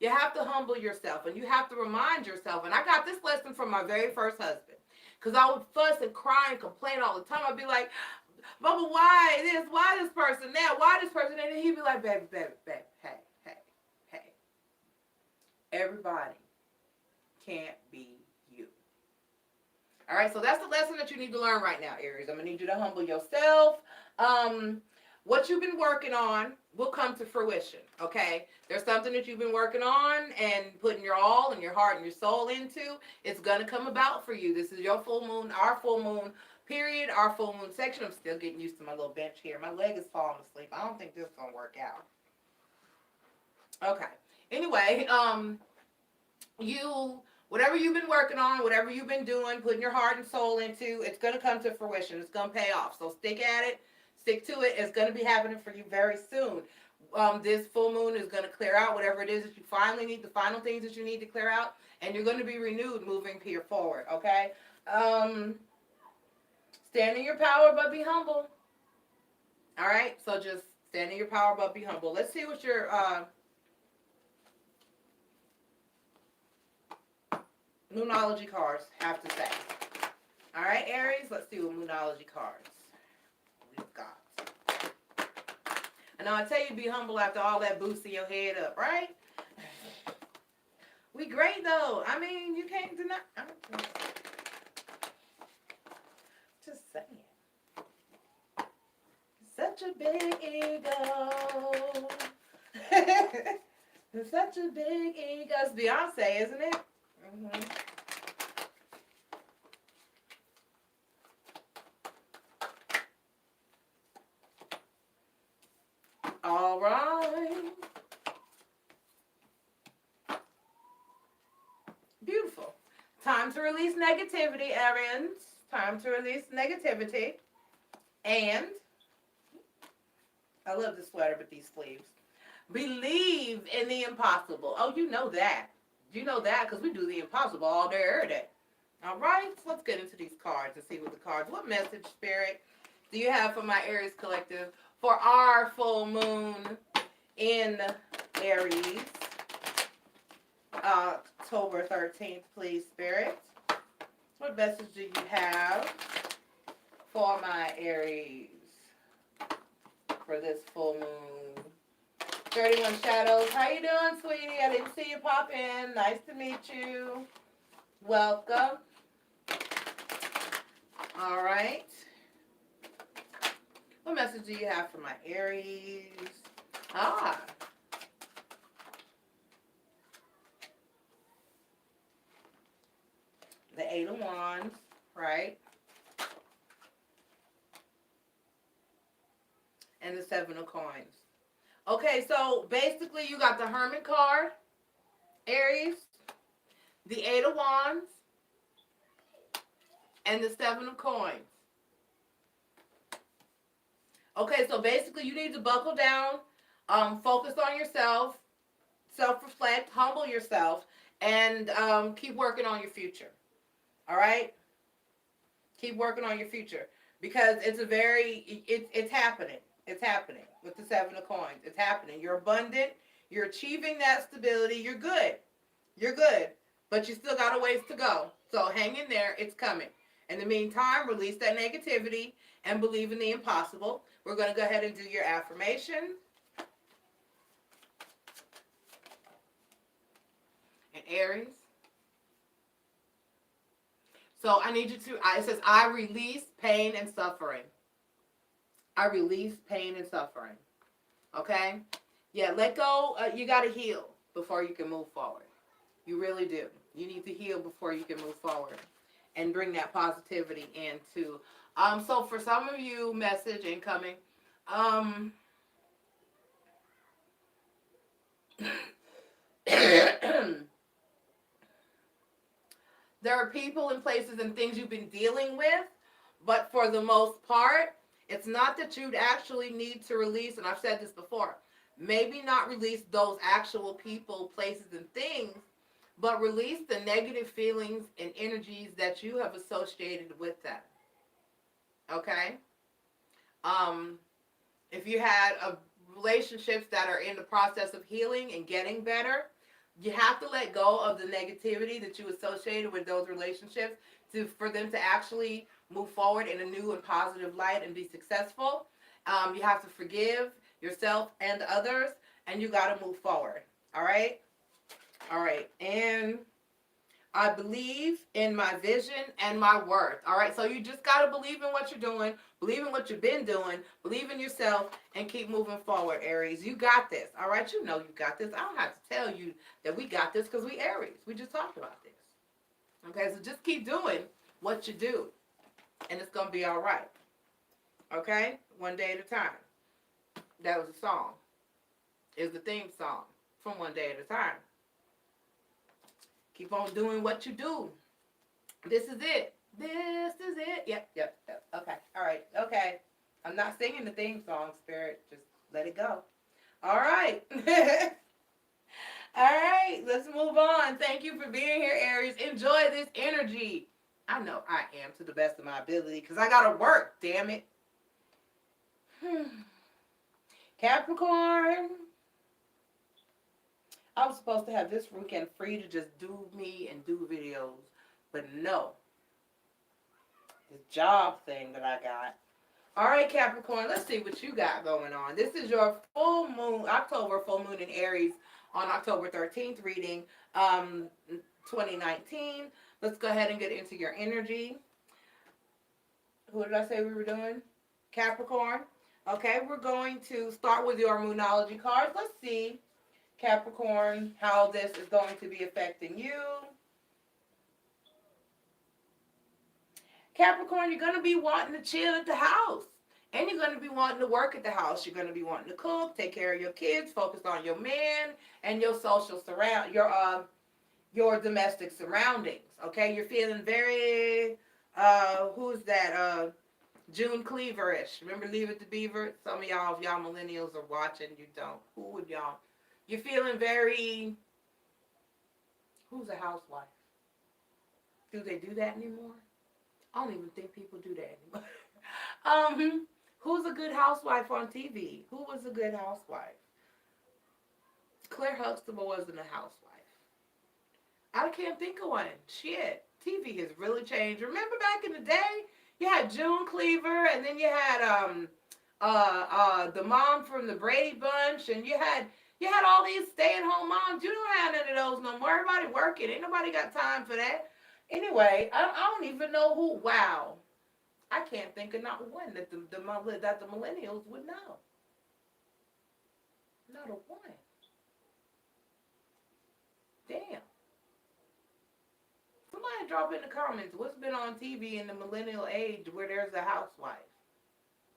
You have to humble yourself and you have to remind yourself. And I got this lesson from my very first husband. Because I would fuss and cry and complain all the time. I'd be like, Bubba, why this person, that, why this person? And then he'd be like, baby, hey. Everybody can't be you. All right, so that's the lesson that you need to learn right now, Aries. I'm going to need you to humble yourself. what you've been working on will come to fruition, okay? There's something that you've been working on and putting your all and your heart and your soul into. It's going to come about for you. This is your full moon, our full moon period, our full moon section. I'm still getting used to my little bench here. My leg is falling asleep. I don't think this is going to work out. Okay. Anyway, whatever you've been working on, whatever you've been doing, putting your heart and soul into, it's going to come to fruition. It's going to pay off. So stick at it. Stick to it. It's going to be happening for you very soon. This full moon is going to clear out whatever it is that you finally need, the final things that you need to clear out, and you're going to be renewed moving here forward, okay? Stand in your power, but be humble. All right? So just stand in your power, but be humble. Let's see what your Moonology cards have to say. All right, Aries, let's see what Moonology cards we've got. I know I tell you to be humble after all that boosting your head up, right? We great, though. I mean, you can't deny. Just saying. Such a big ego. Such a big ego. It's Beyonce, isn't it? Mm-hmm. All right. Beautiful. Time to release negativity, Aries. Time to release negativity. And I love this sweater with these sleeves. Believe in the impossible. Oh, you know that. You know that because we do the impossible all day, every day. All right, so let's get into these cards and see what the cards, what message, Spirit, do you have for my Aries collective for our full moon in Aries, October 13th, please, Spirit. What message do you have for my Aries for this full moon? 31 Shadows. How you doing, sweetie? I didn't see you pop in. Nice to meet you. Welcome. All right. What message do you have for my Aries? The Eight of Wands, right? And the Seven of Coins. Okay, so basically you got the Hermit card, Aries, the Eight of Wands, and the Seven of Coins. Okay, so basically you need to buckle down, focus on yourself, self-reflect, humble yourself, and keep working on your future. All right? Keep working on your future because it's happening. It's happening with the Seven of Coins. It's happening. You're abundant. You're achieving that stability. You're good. You're good. But you still got a ways to go. So hang in there. It's coming. In the meantime, release that negativity and believe in the impossible. We're going to go ahead and do your affirmation. And Aries. So I need you to, it says, I release pain and suffering. I release pain and suffering. Okay? Yeah, let go. You got to heal before you can move forward. You really do. You need to heal before you can move forward and bring that positivity into. So for some of you, message incoming. There are people and places and things you've been dealing with, but for the most part, it's not that you'd actually need to release, and I've said this before, maybe not release those actual people, places, and things, but release the negative feelings and energies that you have associated with them. Okay? If you had relationships that are in the process of healing and getting better, you have to let go of the negativity that you associated with those relationships for them to actually move forward in a new and positive light and be successful. You have to forgive yourself and others, and you got to move forward. All right? All right. And I believe in my vision and my worth. All right. So you just got to believe in what you're doing, believe in what you've been doing, believe in yourself, and keep moving forward, Aries. You got this. All right. You know you got this. I don't have to tell you that we got this because we Aries. We just talked about this. Okay. So just keep doing what you do, and it's going to be all right. Okay. One day at a time. That was a song. It's the theme song from One Day at a Time. Keep on doing what you do. This is it. This is it. Yep. Okay. All right. Okay. I'm not singing the theme song, Spirit. Just let it go. All right. All right. Let's move on. Thank you for being here, Aries. Enjoy this energy. I know I am to the best of my ability because I got to work, damn it. Capricorn. I was supposed to have this weekend free to just do me and do videos. But no. This job thing that I got. All right, Capricorn, let's see what you got going on. This is your full moon, October full moon in Aries on October 13th reading, 2019. Let's go ahead and get into your energy. Who did I say we were doing? Capricorn. Okay, we're going to start with your Moonology cards. Let's see, Capricorn, how this is going to be affecting you. Capricorn, you're going to be wanting to chill at the house. And you're going to be wanting to work at the house. You're going to be wanting to cook, take care of your kids, focus on your man and your social your domestic surroundings. Okay, you're feeling very who's that? June Cleaver-ish. Remember Leave It to Beaver? Some of y'all, if y'all millennials are watching, you don't. Who would y'all? You're feeling very. Who's a housewife? Do they do that anymore? I don't even think people do that anymore. Who's a good housewife on TV? Who was a good housewife? Claire Huxtable wasn't a housewife. I can't think of one. Shit. TV has really changed. Remember back in the day, you had June Cleaver, and then you had the mom from the Brady Bunch, and you had all these stay-at-home moms. You don't have none of those no more. Everybody working. Ain't nobody got time for that. Anyway, I don't even know who. Wow. I can't think of not one that the millennials would know. Not a one. Damn. Somebody drop in the comments what's been on TV in the millennial age where there's a housewife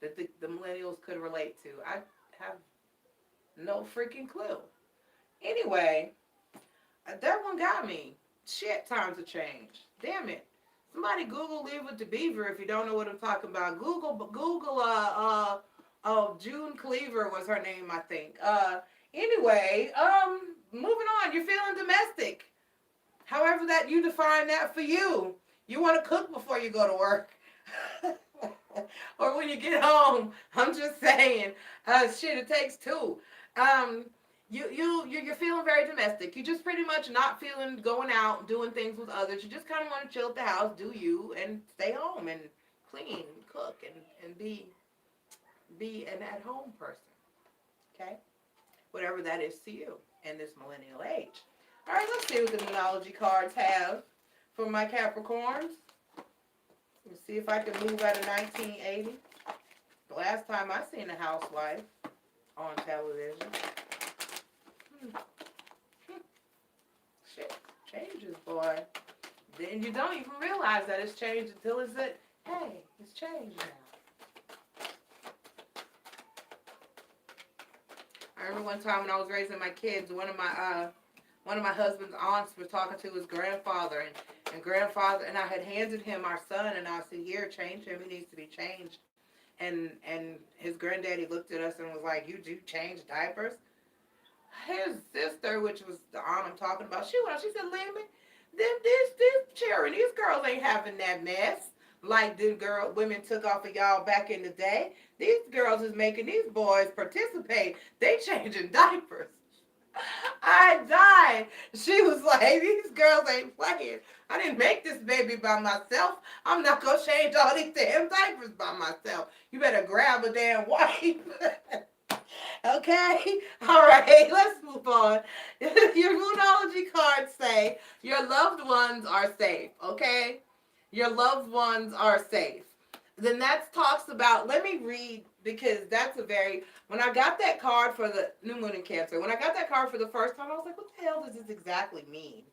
that the millennials could relate to. I have no freaking clue. Anyway, that one got me. Shit, times have changed. Damn it. Somebody Google Leave It to Beaver if you don't know what I'm talking about. Google June Cleaver was her name, I think. Anyway, moving on. You're feeling domestic. However that you define that for you. You want to cook before you go to work. Or when you get home. I'm just saying. Shit, it takes two. You're feeling very domestic. You're just pretty much not feeling going out, doing things with others. You just kind of want to chill at the house, do you, and stay home and clean, cook, and be an at-home person. Okay? Whatever that is to you in this millennial age. All right, let's see what the Moonology cards have for my Capricorns. Let's see if I can move out of 1980. The last time I seen a housewife on television. Shit changes, boy. Then you don't even realize that it's changed until it's hey, it's changed now. I remember one time when I was raising my kids, one of my husband's aunts was talking to his grandfather, and grandfather, and I had handed him our son, and I said, here, change him, he needs to be changed. And his granddaddy looked at us and was like, you do change diapers? His sister, which was the aunt I'm talking about, she went up, she said, Lemon, this children, these girls ain't having that mess like the women took off of y'all back in the day. These girls is making these boys participate. They changing diapers. I died. She was like, these girls ain't playing. I didn't make this baby by myself. I'm not going to change all these damn diapers by myself. You better grab a damn wipe. Okay? All right, let's move on. Your Moonology cards say, okay? Your loved ones are safe, okay? Your loved ones are safe. Then that talks about, let me read, because that's a very, when I got that card for the new moon in Cancer, when I got that card for the first time, I was like, what the hell does this exactly mean?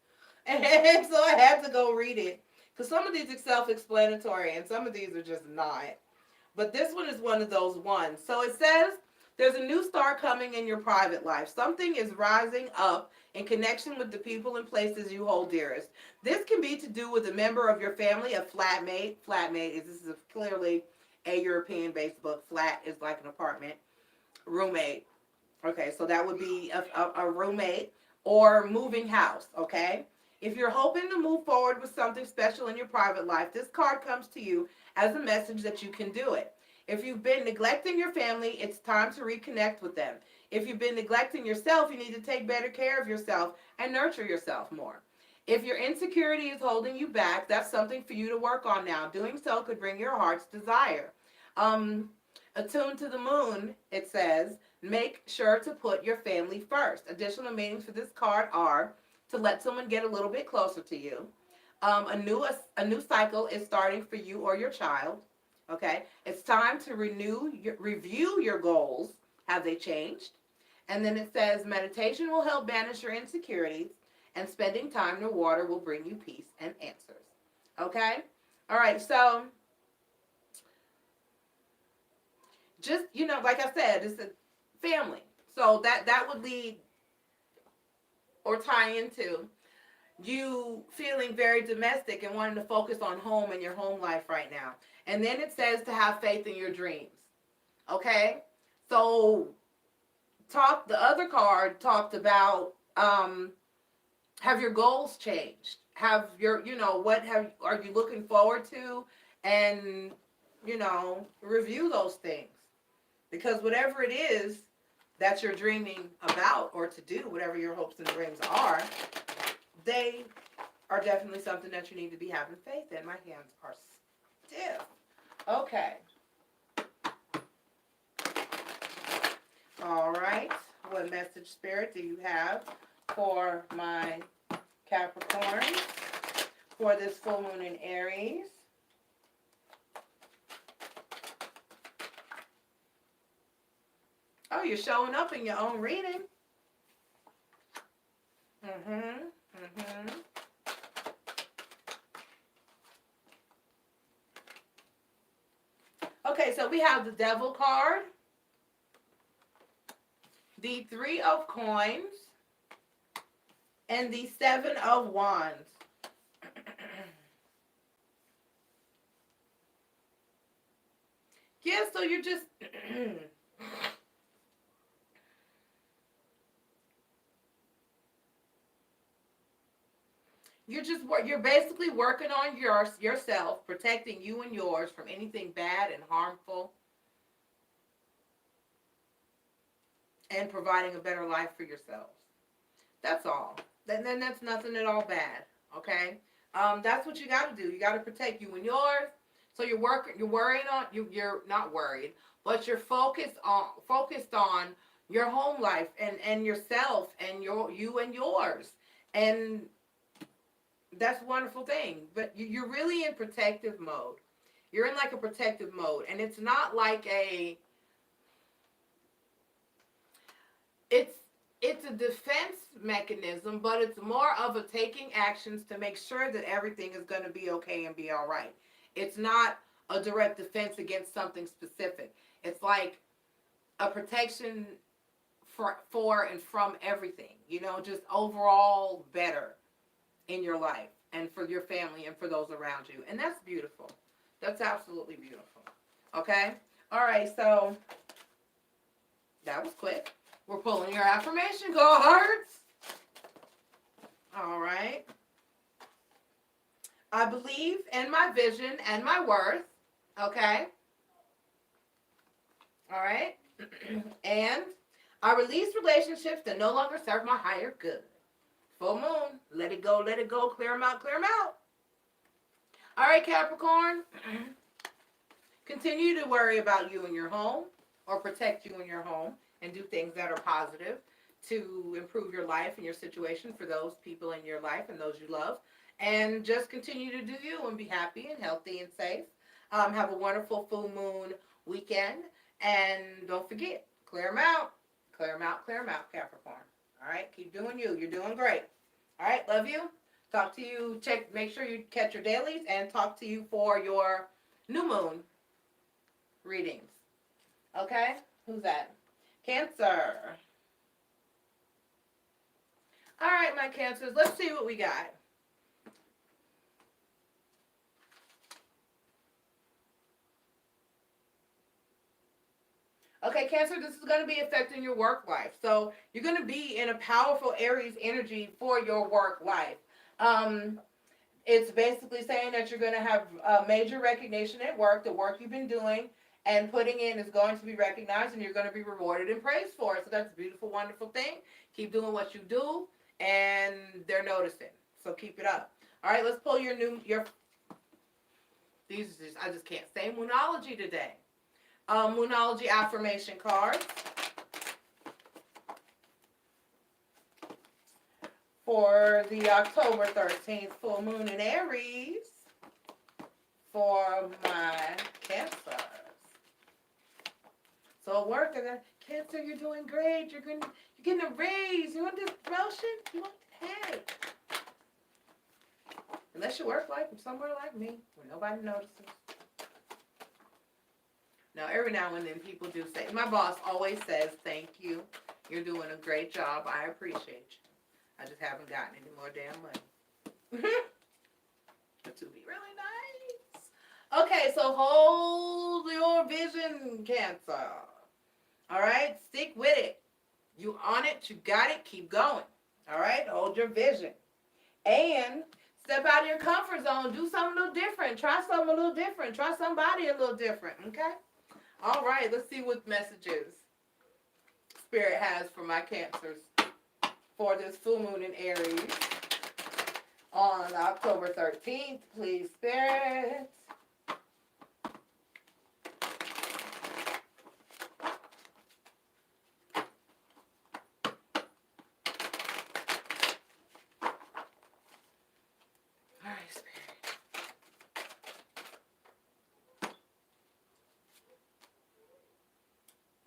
And so I had to go read it, because some of these are self-explanatory and some of these are just not. But this one is one of those ones. So it says, there's a new star coming in your private life. Something is rising up in connection with the people and places you hold dearest. This can be to do with a member of your family, a flatmate. Flatmate is, this is clearly a European-based book. Flat is like an apartment. Roommate. Okay, so that would be a roommate or moving house, okay? If you're hoping to move forward with something special in your private life, this card comes to you as a message that you can do it. If you've been neglecting your family, it's time to reconnect with them. If you've been neglecting yourself, you need to take better care of yourself and nurture yourself more. If your insecurity is holding you back, that's something for you to work on now. Doing so could bring your heart's desire. Attuned to the moon, it says, make sure to put your family first. Additional meanings for this card are to let someone get a little bit closer to you. A new cycle is starting for you or your child. Okay, it's time to review your goals. Have they changed? And then it says meditation will help banish your insecurities, and spending time near water will bring you peace and answers. Okay, all right. So just, like I said, it's a family. So that would lead or tie into you feeling very domestic and wanting to focus on home and your home life right now. And then it says to have faith in your dreams. Okay? So the other card talked about have your goals changed? Have your, what are you looking forward to? And, review those things. Because whatever it is that you're dreaming about or to do, whatever your hopes and dreams are, they are definitely something that you need to be having faith in. My hands are stiff. Okay. All right. What message, Spirit, do you have for my Capricorn for this full moon in Aries? Oh, you're showing up in your own reading. Okay, so we have the Devil card, the Three of Coins, and the Seven of Wands. Yeah, so you're just you're basically working on yourself, protecting you and yours from anything bad and harmful, and providing a better life for yourselves. That's all. Then that's nothing at all bad. Okay. That's what you got to do. You got to protect you and yours. So you're worrying on you're not worried, but you're focused on your home life and yourself and you and yours. And that's a wonderful thing. But you're really in protective mode. You're in like a protective mode. And it's not like it's a defense mechanism, but it's more of a taking actions to make sure that everything is going to be okay and be all right. It's not a direct defense against something specific. It's like a protection for and from everything, just overall better in your life and for your family and for those around you. And that's beautiful. That's absolutely beautiful. Okay? All right, so that was quick. We're pulling your affirmation cards. All right. I believe in my vision and my worth. Okay. All right. And I release relationships that no longer serve my higher good. Full moon. Let it go, let it go. Clear them out, clear them out. All right, Capricorn. Continue to worry about you and your home, or protect you and your home, and do things that are positive. to improve your life and your situation for those people in your life and those you love. And just continue to do you and be happy and healthy and safe. Have a wonderful full moon weekend. And don't forget, clear them out. Clear them out, clear them out, Capricorn. All right, keep doing you. You're doing great. All right, love you. Talk to you. Make sure you catch your dailies and talk to you for your new moon readings. Okay, who's that? Cancer. All right, my Cancers, let's see what we got. Okay, Cancer, this is going to be affecting your work life. So you're going to be in a powerful Aries energy for your work life. It's basically saying that you're going to have major recognition at work. The work you've been doing and putting in is going to be recognized, and you're going to be rewarded and praised for it. So that's a beautiful, wonderful thing. Keep doing what you do, and they're noticing. So keep it up. All right, let's pull your these are just, I just can't say Moonology today. Moonology affirmation cards for the October 13th full moon in Aries for my Cancers. So at work, they're going, Cancer, you're doing great. You're getting a raise. You want this promotion? You want, hey. Unless you work like somewhere like me, where nobody notices. Now, every now and then people do say, my boss always says, thank you. You're doing a great job. I appreciate you. I just haven't gotten any more damn money. But to be really nice. Okay, so hold your vision, Cancer. All right, stick with it. You on it, you got it, keep going. All right, hold your vision. And step out of your comfort zone. Do something a little different. Try something a little different. Try somebody a little different, okay? All right, let's see what messages Spirit has for my Cancers for this full moon in Aries on October 13th. Please, Spirit. All right, Spirit.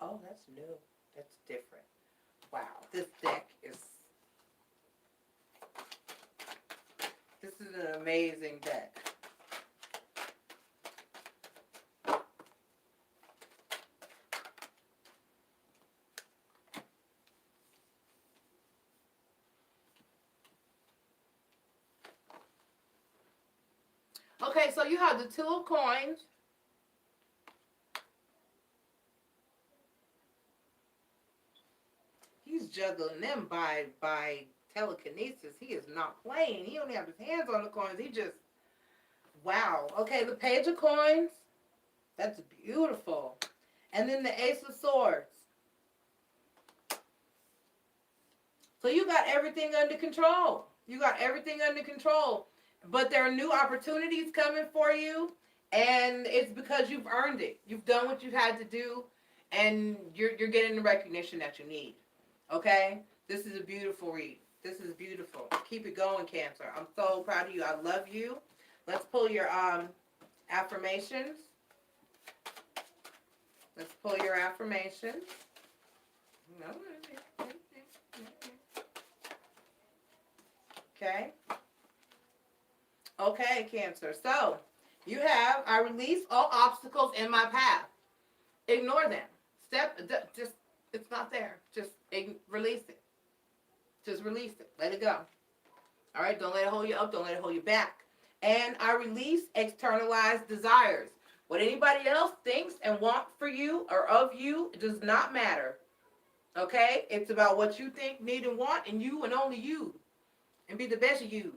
Oh, that's new. That's different. Wow, this deck is... This is an amazing deck. Okay, so you have the Two of Coins. He's juggling them by telekinesis. He is not playing. He don't have his hands on the coins. He just, wow. Okay, the Page of Coins. That's beautiful. And then the Ace of Swords. So you got everything under control. You got everything under control. But there are new opportunities coming for you. And it's because you've earned it. You've done what you had to do. And you're getting the recognition that you need. Okay? This is a beautiful read. This is beautiful. Keep it going, Cancer. I'm so proud of you. I love you. Let's pull your affirmations. Let's pull your affirmations. Okay. Okay, Cancer. So, you have, I release all obstacles in my path. Ignore them. Just, it's not there. Just release it. Just release it. Let it go. All right? Don't let it hold you up. Don't let it hold you back. And I release externalized desires. What anybody else thinks and wants for you or of you does not matter. Okay? It's about what you think, need, and want, and you and only you. And be the best of you.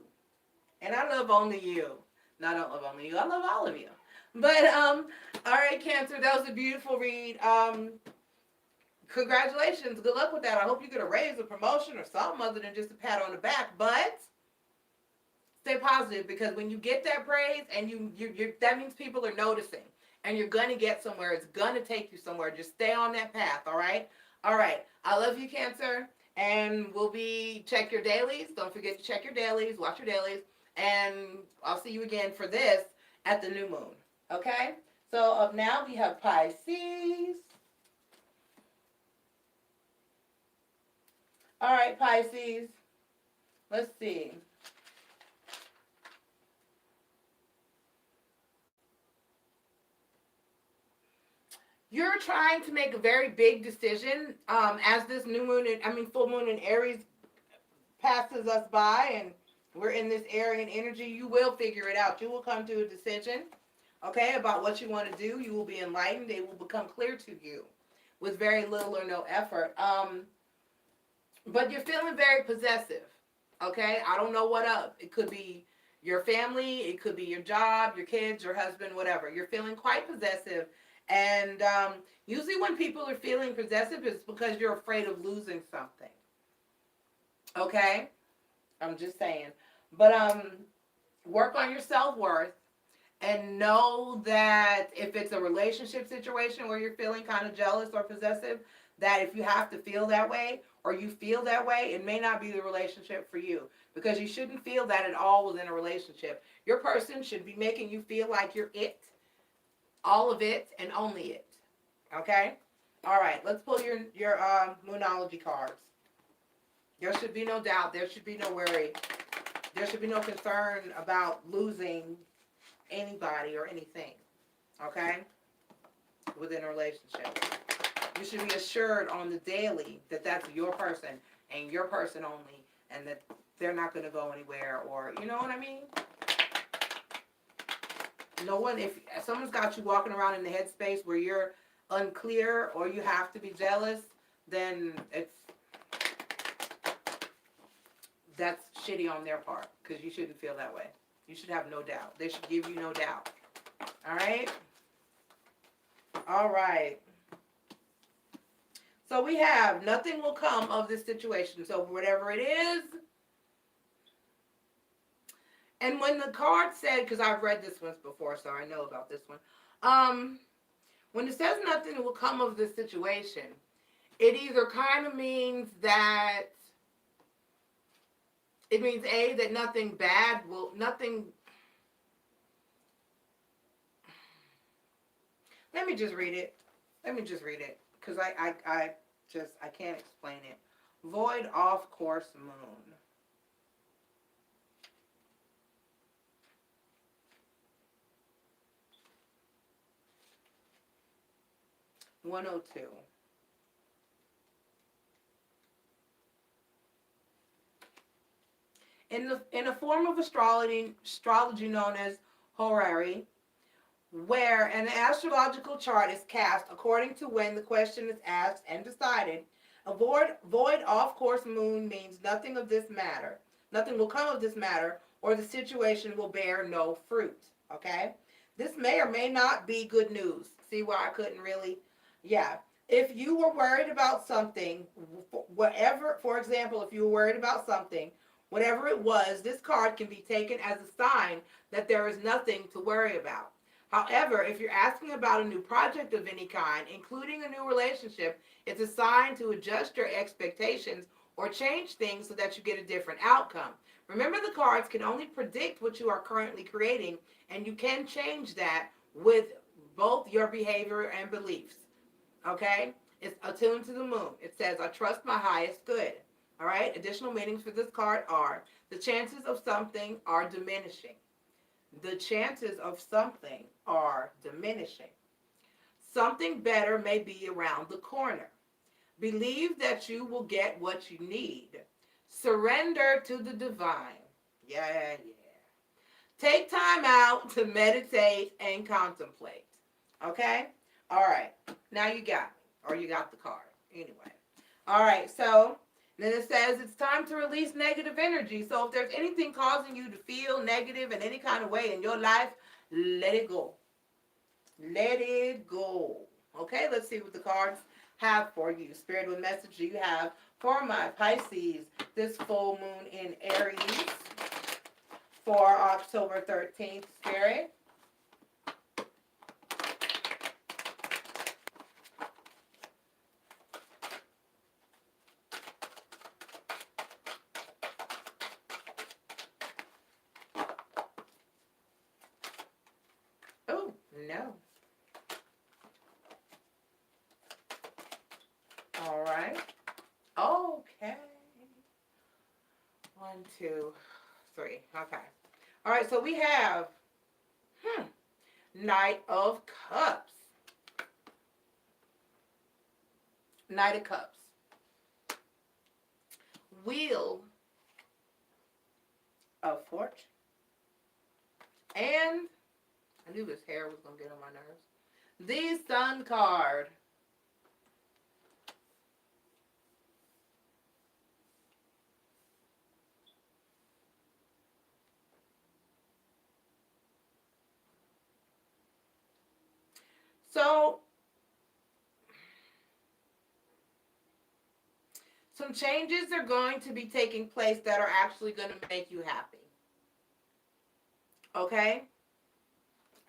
And I love only you. No, I don't love only you. I love all of you. But, all right, Cancer, that was a beautiful read. Congratulations. Good luck with that. I hope you get a raise, a promotion, or something other than just a pat on the back. But stay positive, because when you get that praise and you that means people are noticing. And you're going to get somewhere. It's going to take you somewhere. Just stay on that path, all right? All right. I love you, Cancer. And check your dailies. Don't forget to check your dailies, watch your dailies, and I'll see you again for this at the new moon. Okay? So up now we have Pisces. All right, Pisces. Let's see. You're trying to make a very big decision as this new moon, full moon in Aries passes us by, and we're in this Aryan energy. You will figure it out. You will come to a decision, okay, about what you want to do. You will be enlightened. It will become clear to you with very little or no effort. But you're feeling very possessive, okay? I don't know what up. It could be your family. It could be your job, your kids, your husband, whatever. You're feeling quite possessive. And usually when people are feeling possessive, it's because you're afraid of losing something. Okay? I'm just saying. But work on your self-worth and know that if it's a relationship situation where you're feeling kind of jealous or possessive, that if you have to feel that way or you feel that way, it may not be the relationship for you, because you shouldn't feel that at all within a relationship. Your person should be making you feel like you're it, all of it, and only it. Okay? All right, let's pull your Moonology cards. There should be no doubt. There should be no worry. There should be no concern about losing anybody or anything, okay, within a relationship. You should be assured on the daily that that's your person and your person only, and that they're not going to go anywhere, or, you know what I mean? No one, if someone's got you walking around in the headspace where you're unclear or you have to be jealous, then that's shitty on their part, because you shouldn't feel that way. You should have no doubt. They should give you no doubt. All right? All right. So we have nothing will come of this situation. So whatever it is. And when the card said, because I've read this one before, so I know about this one. When it says nothing will come of this situation, it either kind of means that it means A, that nothing bad will, nothing. Let me just read it. Because I can't explain it. Void off course moon. (102). In a form of astrology known as horary, where an astrological chart is cast according to when the question is asked and decided, a void off-course moon means nothing of this matter. Nothing will come of this matter, or the situation will bear no fruit. Okay? This may or may not be good news. See why I couldn't really? Yeah. If you were worried about something, whatever, for example, if you were worried about something, whatever it was, this card can be taken as a sign that there is nothing to worry about. However, if you're asking about a new project of any kind, including a new relationship, it's a sign to adjust your expectations or change things so that you get a different outcome. Remember, the cards can only predict what you are currently creating, and you can change that with both your behavior and beliefs. Okay? It's attuned to the moon. It says, I trust my highest good. All right? Additional meanings for this card are, the chances of something are diminishing. The chances of something are diminishing. Something better may be around the corner. Believe that you will get what you need. Surrender to the divine. Yeah. Take time out to meditate and contemplate. Okay? All right. Now you got me. Or you got the card. Anyway. All right. So then it says it's time to release negative energy. So if there's anything causing you to feel negative in any kind of way in your life, let it go. Let it go. Okay, let's see what the cards have for you. Spirit, what message do you have for my Pisces this full moon in Aries for October 13th, Spirit? No. All right. Okay. 1, 2, 3. Okay. All right, so we have Knight of Cups. Knight of Cups. Wheel of Fortune. And I knew his hair was going to get on my nerves. The Sun card. So, some changes are going to be taking place that are actually going to make you happy. Okay?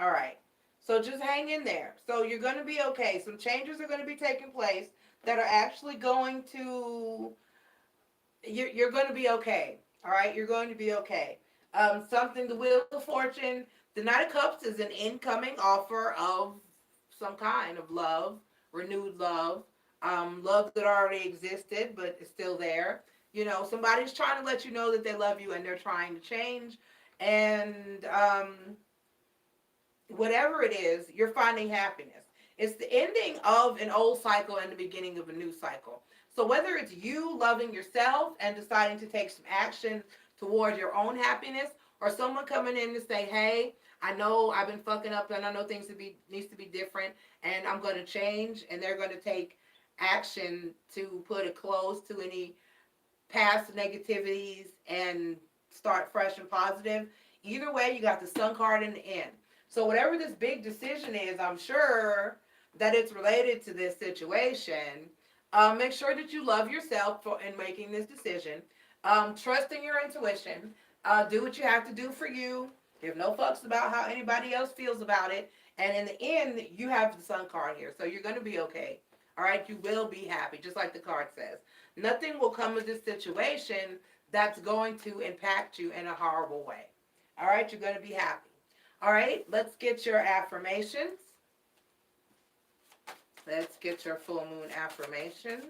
All right. So just hang in there. So you're going to be okay. Some changes are going to be taking place that are actually going to, you're going to be okay. All right? You're going to be okay. Something, the Wheel of Fortune, the Knight of Cups is an incoming offer of some kind of love, renewed love, love that already existed but is still there. You know, somebody's trying to let you know that they love you and they're trying to change. And whatever it is, you're finding happiness. It's the ending of an old cycle and the beginning of a new cycle. So whether it's you loving yourself and deciding to take some action towards your own happiness, or someone coming in to say, hey, I know I've been fucking up and I know things needs to be different and I'm going to change, and they're going to take action to put a close to any past negativities and start fresh and positive. Either way, you got the Sun card in the end. So whatever this big decision is, I'm sure that it's related to this situation. Make sure that you love yourself in making this decision. Trust in your intuition. Do what you have to do for you. Give no fucks about how anybody else feels about it. And in the end, you have the Sun card here. So you're going to be okay. All right? You will be happy, just like the card says. Nothing will come of this situation that's going to impact you in a horrible way. All right? You're going to be happy. All right? Let's get your affirmations. Let's get your full moon affirmations.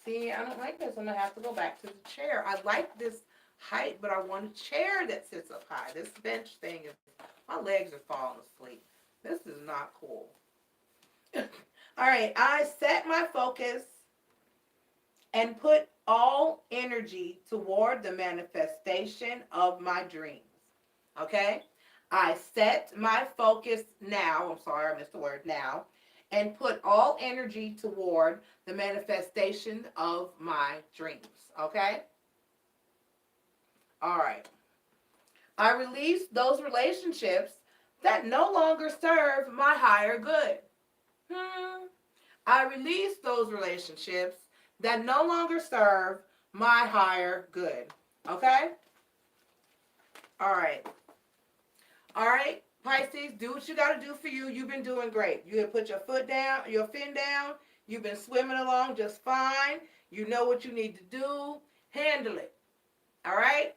See, I don't like this. I'm going to have to go back to the chair. I like this height, but I want a chair that sits up high. This bench thing is, my legs are falling asleep. This is not cool. All right, I set my focus and put all energy toward the manifestation of my dreams. Okay? I set my focus now, I'm sorry, I missed the word now, and put all energy toward the manifestation of my dreams. Okay? All right. I release those relationships that no longer serve my higher good. I release those relationships that no longer serve my higher good. Okay? All right. All right, Pisces, do what you got to do for you. You've been doing great. You have put your foot down, your fin down. You've been swimming along just fine. You know what you need to do. Handle it. All right?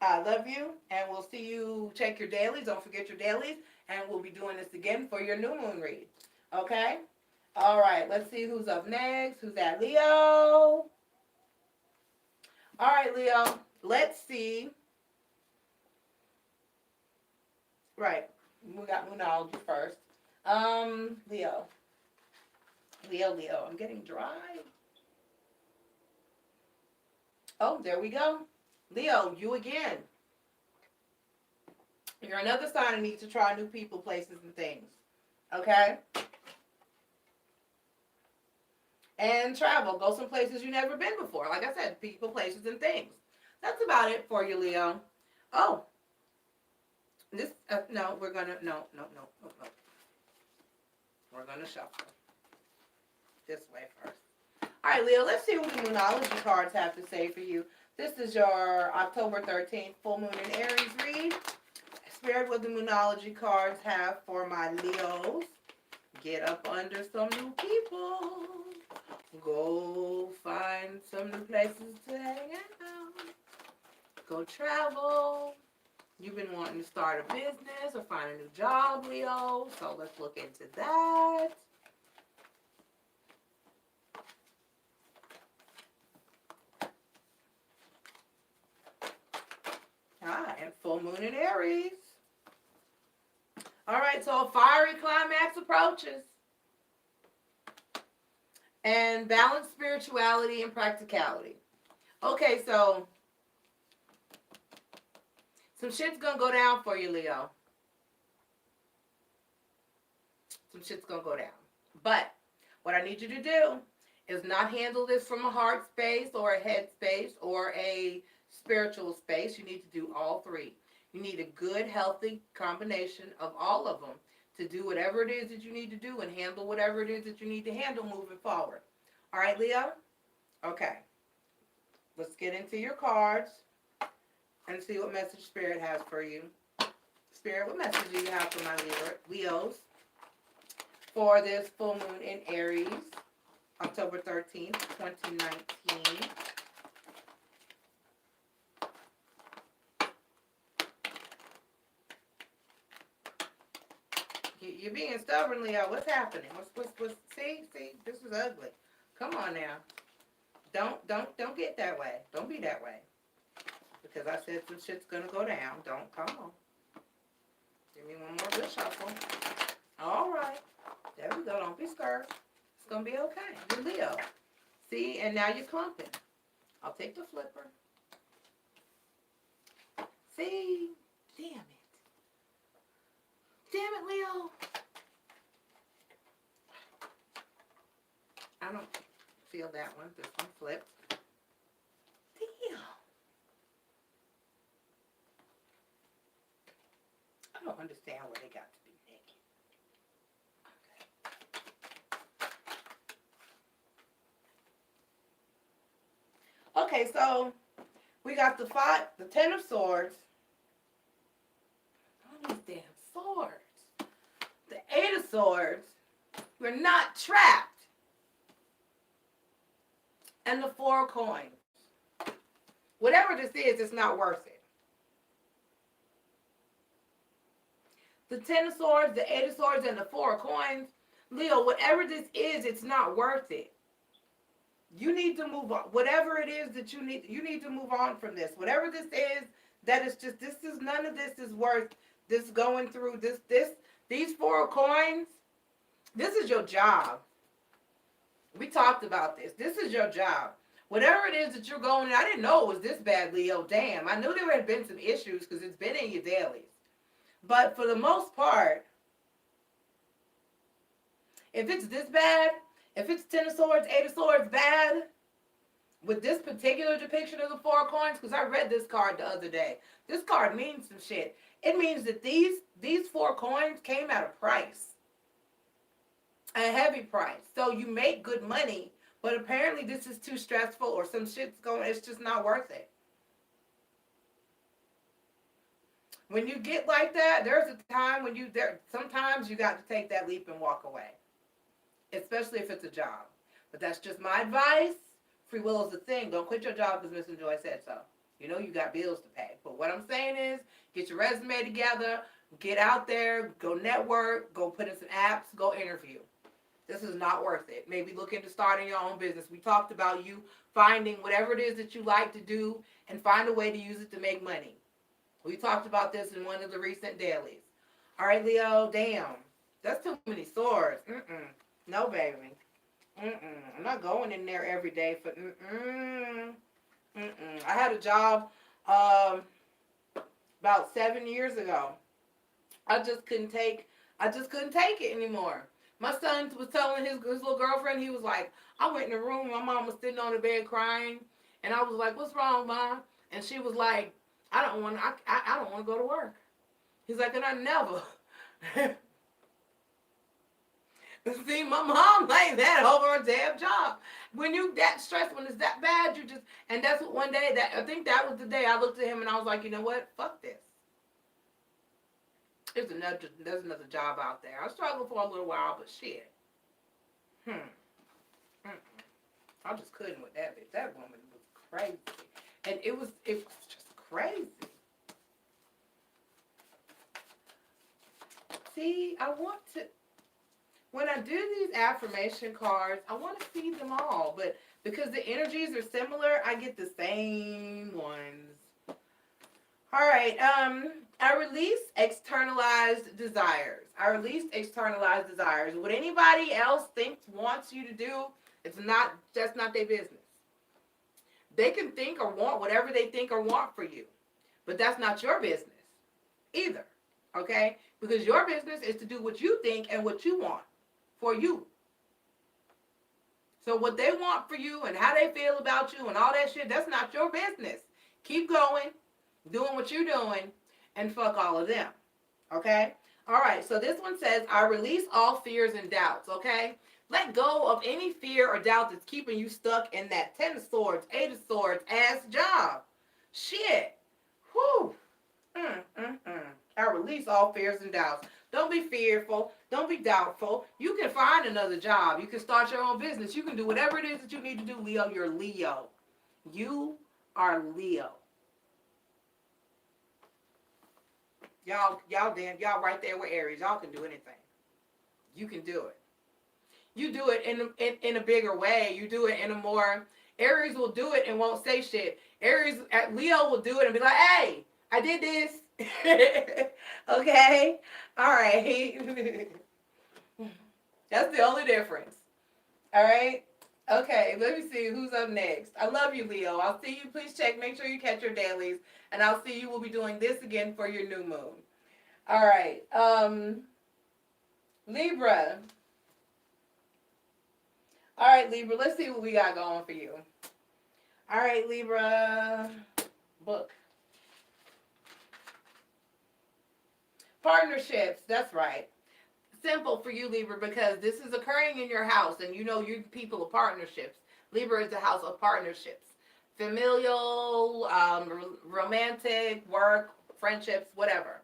I love you, and we'll see you. Check your dailies. Don't forget your dailies, and we'll be doing this again for your new moon read. Okay? All right, let's see who's up next. Who's that? Leo. All right, Leo. Let's see. Right. We got Moonology first. Leo. Leo. I'm getting dry. Oh, there we go. Leo, you again. You're another sign that needs to try new people, places, and things. Okay? And travel. Go some places you've never been before. Like I said, people, places, and things. That's about it for you, Leo. Oh. This, no, we're going to, no. We're going to shuffle. This way first. All right, Leo, let's see what the Moonology cards have to say for you. This is your October 13th full moon in Aries read. Spirit, what the Moonology cards have for my Leos. Get up under some new people. Go find some new places to hang out. Go travel. You've been wanting to start a business or find a new job, Leo. So let's look into that. And full moon in Aries. All right, so a fiery climax approaches. And balance spirituality and practicality. Okay, so some shit's gonna go down for you, Leo. Some shit's gonna go down. But what I need you to do is not handle this from a heart space or a head space or a spiritual space. You need to do all three. You need a good, healthy combination of all of them to do whatever it is that you need to do and handle whatever it is that you need to handle moving forward. All right, Leo? Okay. Let's get into your cards and see what message Spirit has for you. Spirit, what message do you have for my Leos for this full moon in Aries, October 13th, 2019? You're being stubborn, Leo. What's happening? What's see, this is ugly. Come on now. Don't get that way. Don't be that way. Because I said some shit's gonna go down. Don't, come on. Give me one more good shuffle. All right. There we go. Don't be scared. It's gonna be okay. You're Leo. See, and now you're clumping. I'll take the flipper. See? Damn it. Damn it, Leo. I don't feel that one. This one flipped. Damn. I don't understand where they got to be naked. Okay, so we got the 10 of swords. All these damn swords. The 8 of swords. We're not trapped. And the 4 of coins. Whatever this is, it's not worth it. The 10 of swords, the 8 of swords, and the 4 of coins. Leo, whatever this is, it's not worth it. You need to move on. Whatever it is that you need to move on from this. Whatever this is, that is just, none of this is worth this going through. These 4 of coins, this is your job. We talked about this. This is your job. Whatever it is that you're going in, I didn't know it was this bad, Leo. Damn. I knew there had been some issues because it's been in your dailies. But for the most part, if it's this bad, if it's 10 of swords, 8 of swords bad, with this particular depiction of the 4 of coins, because I read this card the other day. This card means some shit. It means that these 4 coins came at a price. A heavy price. So you make good money, but apparently this is too stressful or some shit's going, it's just not worth it. When you get like that, there's a time when sometimes you got to take that leap and walk away. Especially if it's a job. But that's just my advice. Free will is a thing. Don't quit your job because MissNJoy said so. You know you got bills to pay. But what I'm saying is, get your resume together, get out there, go network, go put in some apps, go interview. This is not worth it. Maybe look into starting your own business. We talked about you finding whatever it is that you like to do and find a way to use it to make money. We talked about this in one of the recent dailies. All right, Leo, damn. That's too many swords. No, baby. I'm not going in there every day for I had a job about 7 years ago. I just couldn't take it anymore. My son was telling his little girlfriend, he was like, I went in the room, my mom was sitting on the bed crying, and I was like, what's wrong, Mom? And she was like, I don't want to go to work. He's like, and I never. See, my mom laid that over a damn job. When you that stressed, when it's that bad, you just, and that's what one day, I think that was the day I looked at him and I was like, you know what? Fuck this. There's another job out there. I struggled for a little while, but shit. I just couldn't with that bitch. That woman was crazy. And it was just crazy. see, I want to, when I do these affirmation cards, I want to see them all. But because the energies are similar, I get the same ones. All right. I release externalized desires. I release externalized desires. What anybody else thinks wants you to do, that's not their business. They can think or want whatever they think or want for you, but that's not your business either. Okay? Because your business is to do what you think and what you want for you. So what they want for you and how they feel about you and all that shit, that's not your business. Keep going, doing what you're doing, and fuck all of them. Okay? All right, so this one says, I release all fears and doubts. Okay? Let go of any fear or doubt that's keeping you stuck in that 10 of swords, 8 of swords ass job. Shit. Whew. I release all fears and doubts. Don't be fearful. Don't be doubtful. You can find another job. You can start your own business. You can do whatever it is that you need to do, Leo. You're Leo. You are Leo. Y'all right there with Aries. Y'all can do anything. You can do it. You do it in a bigger way. You do it in a more, Aries will do it and won't say shit. Leo will do it and be like, hey, I did this. Okay? All right. That's the only difference. All right? Okay, let me see who's up next. I love you, Leo. I'll see you. Please check. Make sure you catch your dailies. And I'll see you. We'll be doing this again for your new moon. All right. Libra. All right, Libra. Let's see what we got going for you. All right, Libra. Book. Partnerships. That's right. Simple for you, Libra, because this is occurring in your house, and you know you're people of partnerships. Libra is the house of partnerships. Familial, romantic, work, friendships, whatever.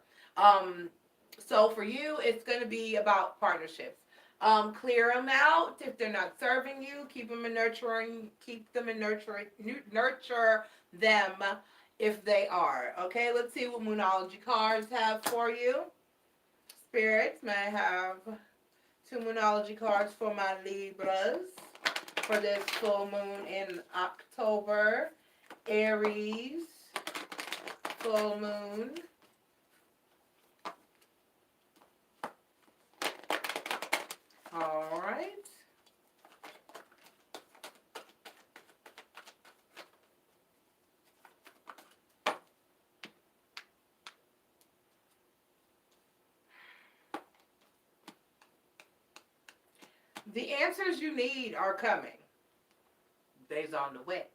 So for you, it's going to be about partnerships. Clear them out if they're not serving you. Keep them in nurturing. Nurture them if they are. Okay, let's see what Moonology cards have for you. Spirits, may I have 2 Moonology cards for my Libras for this full moon in October. Aries, full moon. All right. The answers you need are coming. They's on the way.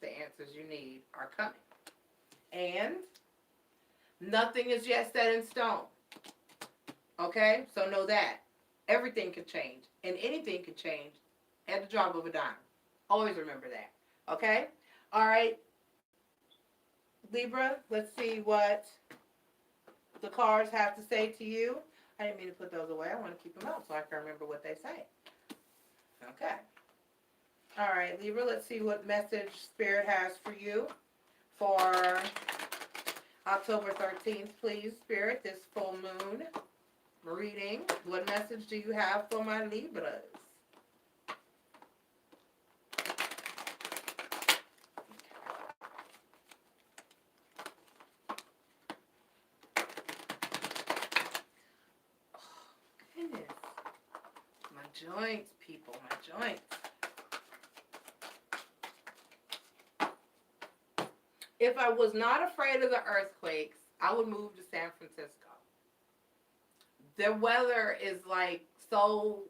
The answers you need are coming. And nothing is yet set in stone. Okay? So know that. Everything could change. And anything could change at the drop of a dime. Always remember that. Okay? All right. Libra, let's see what the cards have to say to you. I didn't mean to put those away. I want to keep them out so I can remember what they say. Okay. All right, Libra, let's see what message Spirit has for you for October 13th, please, Spirit, this full moon reading. What message do you have for my Libras? Joints, people, my joints. If I was not afraid of the earthquakes, I would move to San Francisco. The weather is like so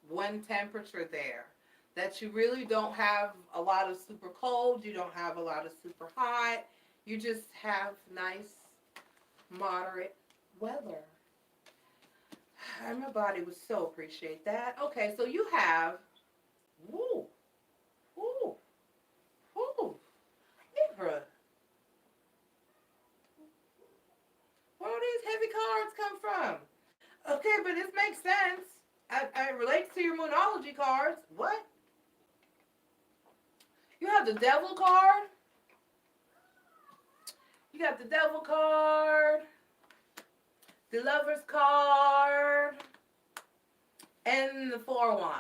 one temperature there that you really don't have a lot of super cold, you don't have a lot of super hot, you just have nice, moderate weather. And my body would so appreciate that. Okay, so you have, Libra. Where do these heavy cards come from? Okay, but this makes sense. It relates to your Moonology cards. What? You have the Devil card. You got the Devil card. the Lover's card, and the Four of Wands.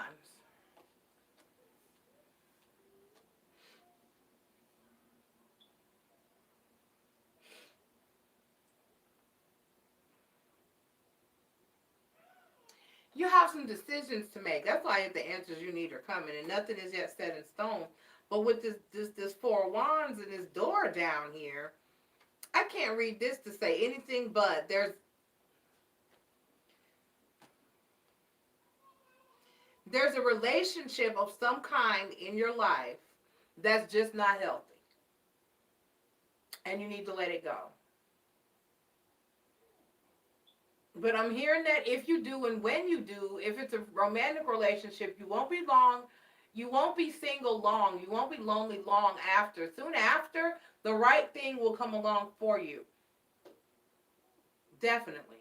You have some decisions to make. That's why the answers you need are coming, and nothing is yet set in stone. But with this Four of Wands and this door down here, I can't read this to say anything but there's a relationship of some kind in your life that's just not healthy. And you need to let it go. But I'm hearing that if you do and when you do, if it's a romantic relationship, you won't be long. You won't be single long. You won't be lonely long after. Soon after, the right thing will come along for you. Definitely.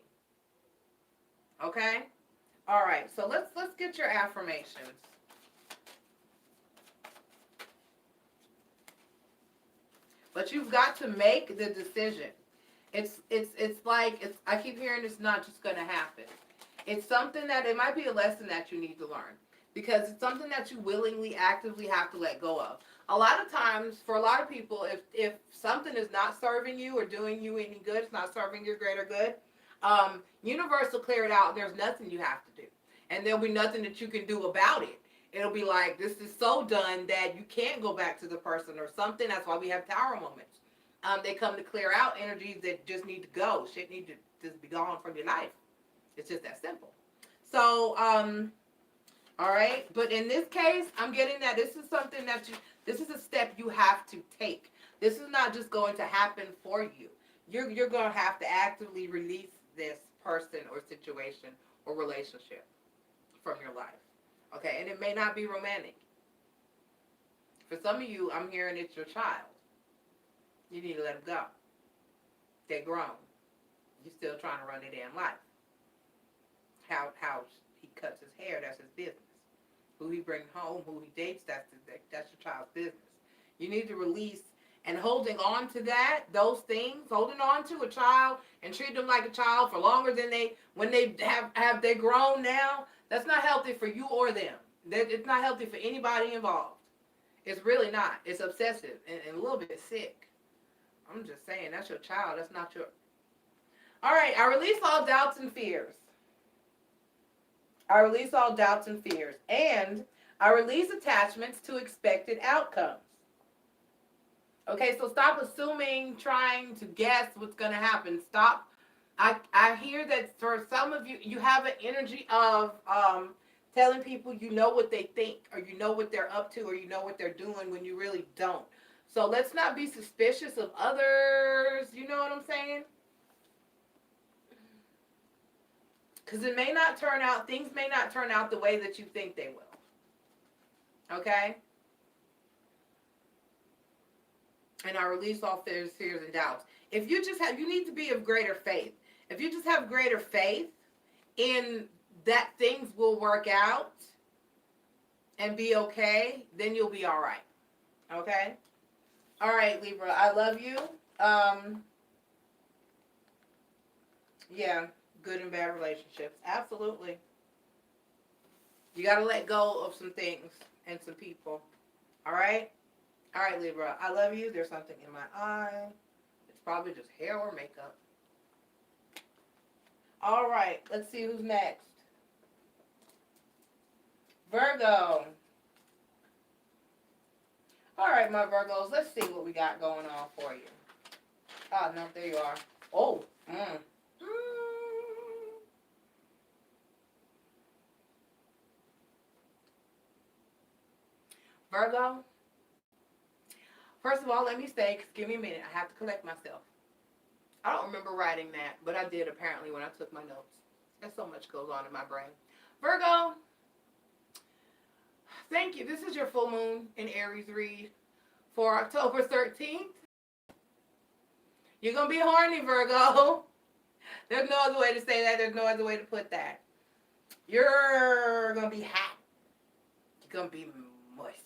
Okay? All right. So let's get your affirmations. But you've got to make the decision. It's like I keep hearing it's not just going to happen. It's something that it might be a lesson that you need to learn, because it's something that you willingly, actively have to let go of. A lot of times, for a lot of people, if something is not serving you or doing you any good, it's not serving your greater good, universe will clear it out. There's nothing you have to do, and there'll be nothing that you can do about it. It'll be like, this is so done that you can't go back to the person or something. That's why we have tower moments. They come to clear out energies that just need to go. Shit need to just be gone from your life. It's just that simple. So, all right. But in this case, I'm getting that this is something that this is a step you have to take. This is not just going to happen for you. You're going to have to actively release this person or situation or relationship from your life. Okay. And it may not be romantic. For some of you, I'm hearing it's your child. You need to let them go. They're grown. You're still trying to run their damn life. How he cuts his hair, that's his business. Who he brings home, who he dates, that's your child's business. You need to release, and holding on to those things, holding on to a child and treating them like a child for longer than when they have they grown now, that's not healthy for you or them. It's not healthy for anybody involved. It's really not. It's obsessive and a little bit sick. I'm just saying, that's your child. That's not your... All right, I release all doubts and fears. I release all doubts and fears. And I release attachments to expected outcomes. Okay, so stop assuming, trying to guess what's going to happen. Stop. I hear that for some of you, you have an energy of telling people you know what they think, or you know what they're up to, or you know what they're doing when you really don't. So let's not be suspicious of others. You know what I'm saying? Because it may not turn out, things may not turn out the way that you think they will. Okay? And I release all fears, and doubts. If you just have, you need to be of greater faith. If you just have greater faith in that things will work out and be okay, then you'll be all right. Okay? All right, Libra, I love you. Yeah, good and bad relationships. Absolutely. You got to let go of some things and some people. All right? All right, Libra, I love you. There's something in my eye. It's probably just hair or makeup. All right, let's see who's next. Virgo. All right, my Virgos, let's see what we got going on for you. Oh, no, there you are. Oh, Virgo, first of all, let me say, give me a minute. I have to collect myself. I don't remember writing that, but I did apparently when I took my notes. There's so much goes on in my brain. Virgo, thank you. This is your full moon in Aries read for October 13th. You're going to be horny, Virgo. There's no other way to say that. There's no other way to put that. You're going to be hot. You're going to be moist.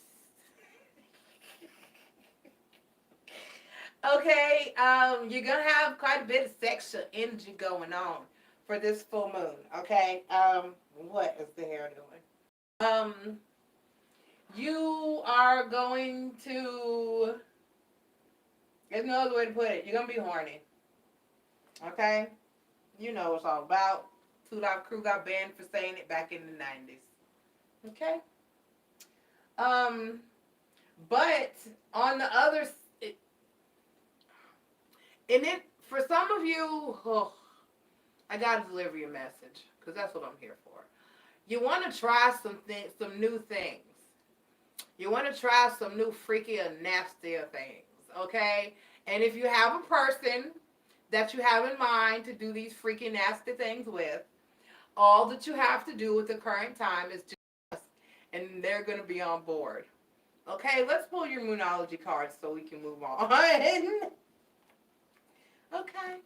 Okay, you're going to have quite a bit of sexual energy going on. for this full moon, okay? What is the hair doing? You are going to, there's no other way to put it, you're going to be horny, okay? You know what it's all about. Two Live Crew got banned for saying it back in the 90s, okay? But on the other, for some of you, oh, I gotta deliver your message because that's what I'm here for. You want to try some new things. You want to try some new freaky and nastier things, okay? And if you have a person that you have in mind to do these freaky nasty things with, all that you have to do at the current time is just, and they're going to be on board. Okay, let's pull your Moonology cards so we can move on. Okay.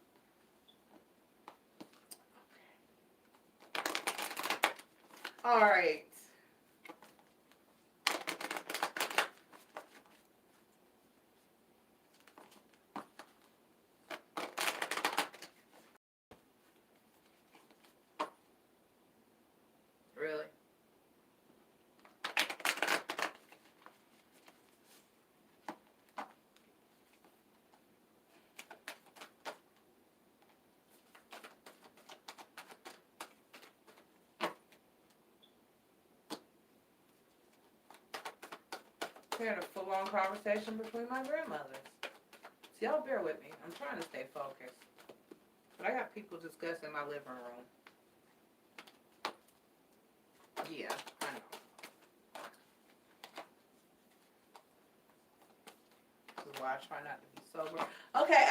All right. Really? We had a full-on conversation between my grandmothers. So y'all bear with me. I'm trying to stay focused. But I got people discussing my living room. Yeah, I know. This is why I try not to be sober. Okay,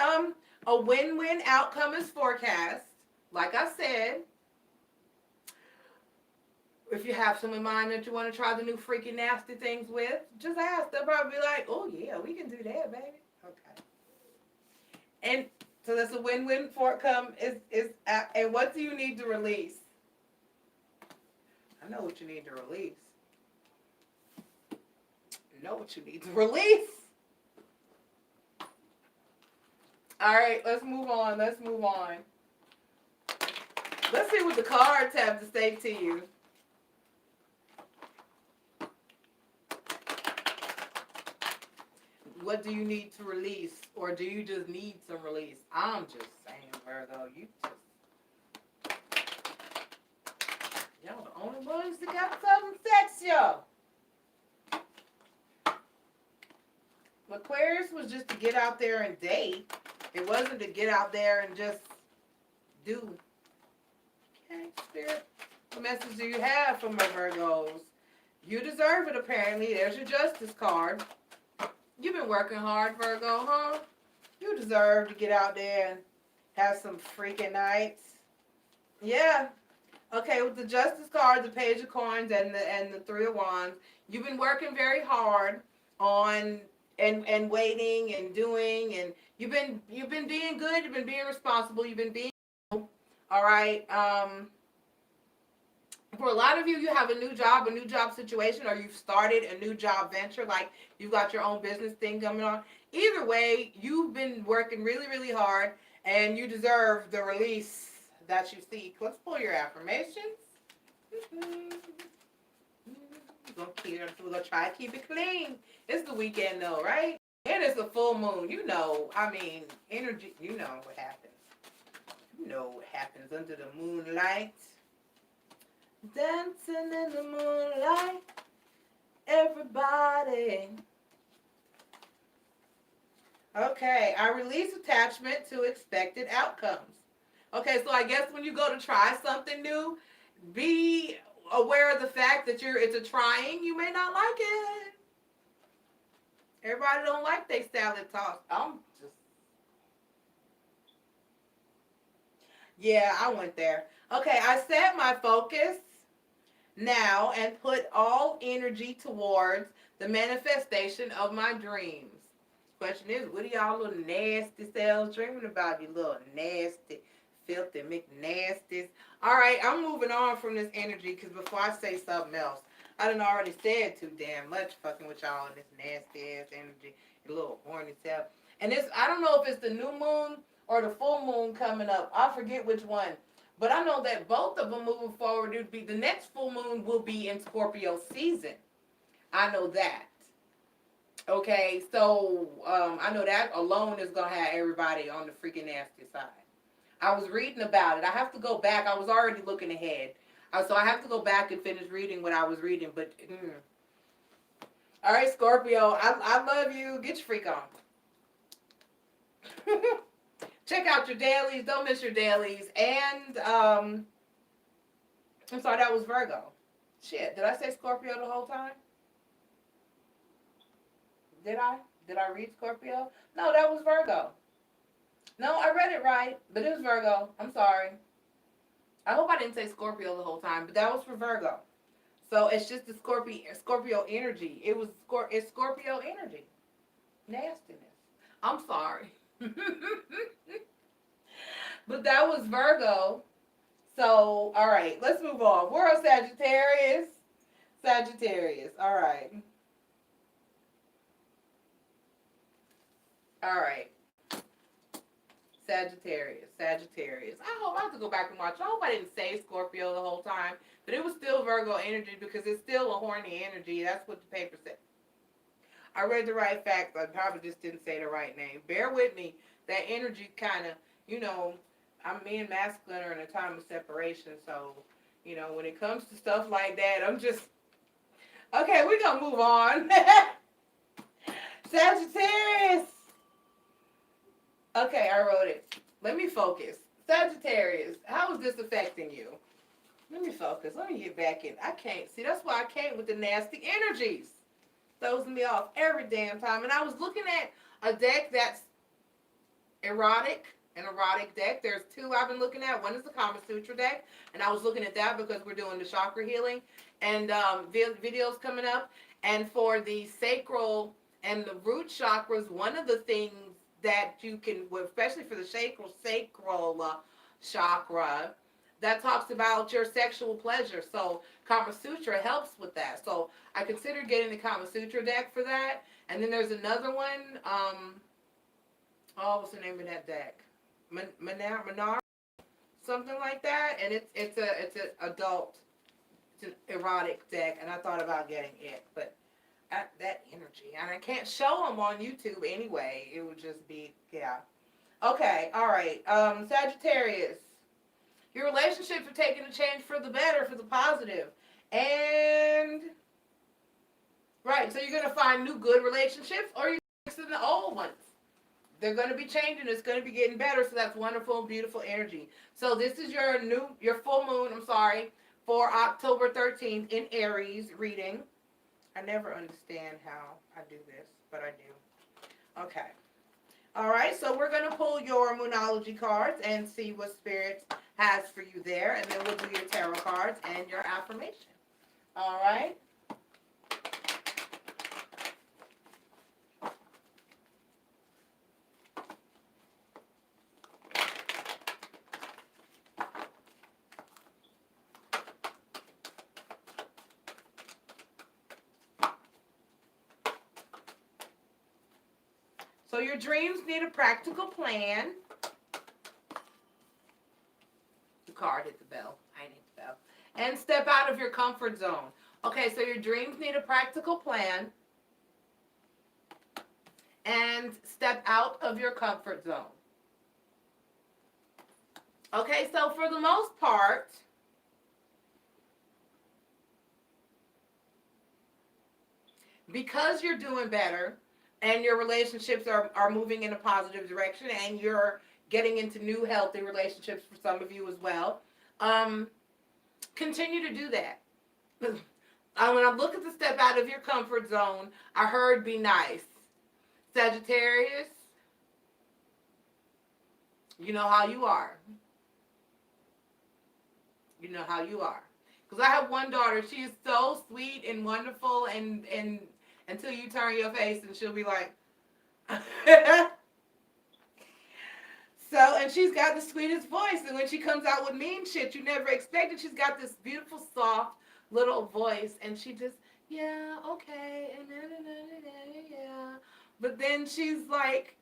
a win-win outcome is forecast. Like I said, if you have some in mind that you want to try the new freaking nasty things with, just ask. They'll probably be like, oh yeah, we can do that, baby. Okay. And so that's a win-win outcome. And what do you need to release? I know what you need to release. You know what you need to release. All right, let's move on. Let's move on. Let's see what the cards have to say to you. What do you need to release? Or do you just need some release? I'm just saying, Virgo, y'all the only ones that got something sexual. Aquarius was just to get out there and date. It wasn't to get out there and just do. Okay, Spirit. What message do you have for my Virgos? You deserve it, apparently. There's your Justice card. You've been working hard, Virgo, huh? You deserve to get out there and have some freaking nights. Yeah. Okay, with the Justice card, the Page of Coins, and the Three of Wands, you've been working very hard on and waiting and doing, and you've been being good. You've been being responsible. You've been being all right. For a lot of you, you have a new job situation, or you've started a new job venture, like you've got your own business thing coming on. Either way, you've been working really, really hard, and you deserve the release that you seek. Let's pull your affirmations. We're gonna try to keep it clean. It's the weekend though, right? And it's a full moon. You know, I mean, energy, you know what happens. You know what happens under the moonlight. Dancing in the moonlight, everybody. Okay, I release attachment to expected outcomes. Okay, so I guess when you go to try something new, be aware of the fact that it's a trying. You may not like it. Everybody don't like their salad toss. Yeah, I went there. Okay, I set my focus now and put all energy towards the manifestation of my dreams. Question is, what are y'all little nasty selves dreaming about, you little nasty, filthy McNasties? All right, I'm moving on from this energy because before I say something else, I done already said too damn much fucking with y'all in this nasty ass energy, you little horny self. And this, I don't know if it's the new moon or the full moon coming up. I forget which one. But I know that both of them moving forward, would be the next full moon will be in Scorpio season. I know that. Okay, so I know that alone is gonna have everybody on the freaking nasty side. I was reading about it. I have to go back. I was already looking ahead, so I have to go back and finish reading what I was reading. But all right, Scorpio, I love you. Get your freak on. Check out your dailies. Don't miss your dailies. And I'm sorry, that was Virgo. Shit, did I say Scorpio the whole time? Did I? Did I read Scorpio? No, that was Virgo. No, I read it right, but it was Virgo. I'm sorry. I hope I didn't say Scorpio the whole time, but that was for Virgo. So it's just the Scorpio energy. It's Scorpio energy. Nastiness. I'm sorry. But that was Virgo. So, all right, let's move on. We're on Sagittarius. Sagittarius. All right. All right. Sagittarius. Sagittarius. I have to go back and watch. I hope I didn't say Scorpio the whole time, but it was still Virgo energy because it's still a horny energy. That's what the paper said. I read the right facts. I probably just didn't say the right name. Bear with me. That energy kind of, me and masculine are in a time of separation. So, when it comes to stuff like that, I'm just, okay, we're going to move on. Sagittarius. Okay, I wrote it. Let me focus. Sagittarius, how is this affecting you? Let me focus. Let me get back in. I can't. See, that's why I can't with the nasty energies. Throws me off every damn time. And I was looking at a deck that's erotic, an erotic deck. There's two I've been looking at. One is the Kama Sutra deck, and I was looking at that because we're doing the chakra healing and videos coming up. And for the sacral and the root chakras, one of the things that you can, especially for the sacral chakra, that talks about your sexual pleasure. So Kama Sutra helps with that. So I considered getting the Kama Sutra deck for that. And then there's another one. What's the name of that deck? Manar, something like that. And it's an adult, it's an erotic deck. And I thought about getting it, but that energy, and I can't show them on YouTube anyway. It would just be, yeah. Okay, all right. Sagittarius, your relationships are taking a change for the better, for the positive. And, right, so you're going to find new good relationships, or you're fixing the old ones. They're going to be changing. It's going to be getting better, so that's wonderful, beautiful energy. So this is your full moon, for October 13th in Aries reading. I never understand how I do this, but I do. Okay. All right, so we're going to pull your Moonology cards and see what Spirit has for you there, and then we'll do your tarot cards and your affirmation. All right? So your dreams need a practical plan. The card hit the bell. I hit the bell. And step out of your comfort zone. Okay, so your dreams need a practical plan. And step out of your comfort zone. Okay, so for the most part, because you're doing better, and your relationships are moving in a positive direction, and you're getting into new healthy relationships for some of you as well. Continue to do that. When I look at the step out of your comfort zone, I heard be nice. Sagittarius, you know how you are. You know how you are. Because I have one daughter, she is so sweet and wonderful, and until you turn your face and she'll be like, so, and she's got the sweetest voice, and when she comes out with mean shit you never expected, she's got this beautiful, soft little voice, and she just, yeah, okay, and yeah. But then she's like,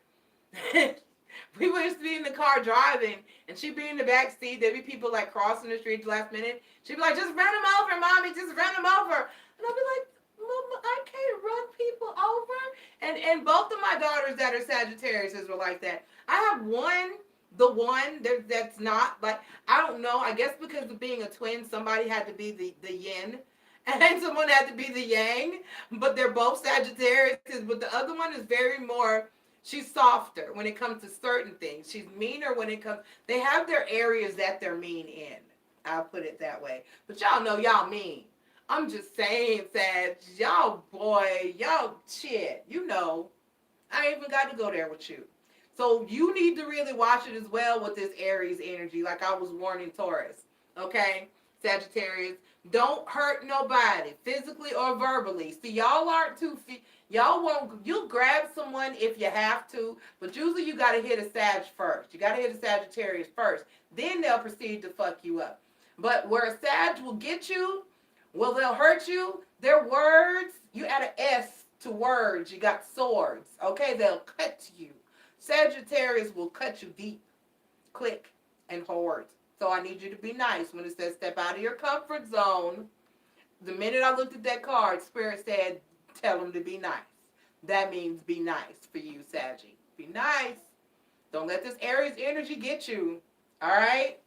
We used to be in the car driving, and she'd be in the back seat. There'd be people like crossing the street last minute. She'd be like, "Just run them over, mommy. Just run them over." And I'd be like, "Mama, I can't run people over." And both of my daughters that are Sagittarius were like that. I have one, the one that's not like, I don't know. I guess because of being a twin, somebody had to be the yin, and someone had to be the yang. But they're both Sagittarius. But the other one is very more. She's softer when it comes to certain things. She's meaner when it comes. They have their areas that they're mean in. I'll put it that way. But y'all know y'all mean. I'm just saying, Sag, y'all boy, y'all shit. You know, I ain't even got to go there with you. So you need to really watch it as well with this Aries energy, like I was warning Taurus. Okay, Sagittarius, don't hurt nobody, physically or verbally. See, y'all aren't too. Y'all won't. You'll grab someone if you have to, but usually you got to hit a Sag first. You got to hit a Sagittarius first. Then they'll proceed to fuck you up. But where a Sag will get you, well, they'll hurt you. Their words, you add an S to words. You got swords. Okay, they'll cut you. Sagittarius will cut you deep, quick, and hard. So I need you to be nice. When it says step out of your comfort zone, the minute I looked at that card, Spirit said, tell them to be nice. That means be nice for you, Saggy. Be nice. Don't let this Aries energy get you. All right?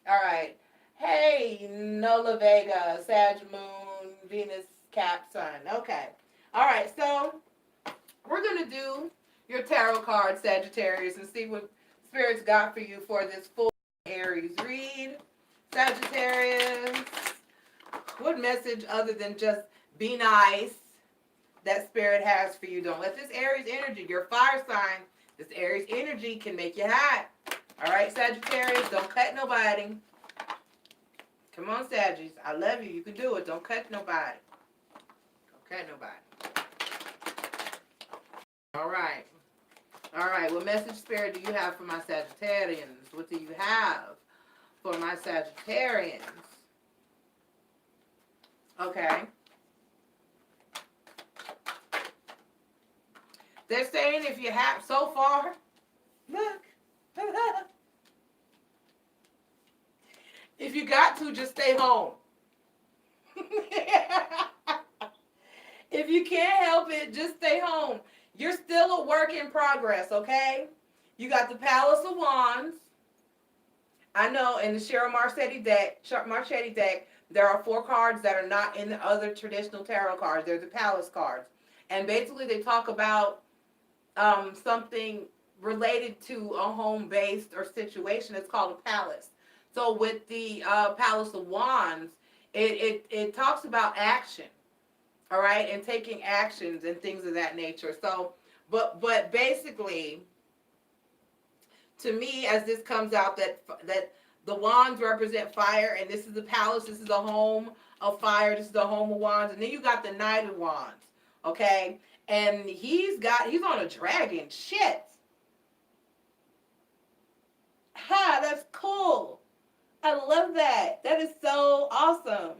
All right. Hey, Nola Vega, Sag Moon, Venus, Cap, Sun. Okay. All right, so we're going to do your tarot card, Sagittarius, and see what Spirit's got for you for this full Aries read. Sagittarius, what message other than just be nice that Spirit has for you? Don't let this Aries energy, your fire sign, this Aries energy can make you hot. All right, Sagittarius, don't cut nobody. Come on, Saggies. I love you. You can do it. Don't cut nobody. Don't cut nobody. All right. All right. What message, Spirit, do you have for my Sagittarians? What do you have for my Sagittarians? Okay. They're saying if you have, so far, look. If you got to, just stay home. If you can't help it, just stay home. You're still a work in progress, okay? You got the Palace of Wands. I know in the Cheryl Marchetti deck, there are 4 cards that are not in the other traditional tarot cards. They're the Palace cards. And basically they talk about something related to a home-based or situation. It's called a palace. So with the Palace of Wands, it talks about action, all right, and taking actions and things of that nature. So, but basically, to me, as this comes out, that the wands represent fire, and this is the palace. This is a home of fire. This is the home of wands, and then you got the Knight of Wands, okay, and he's on a dragon. Shit. Ha, that's cool. I love that. That is so awesome.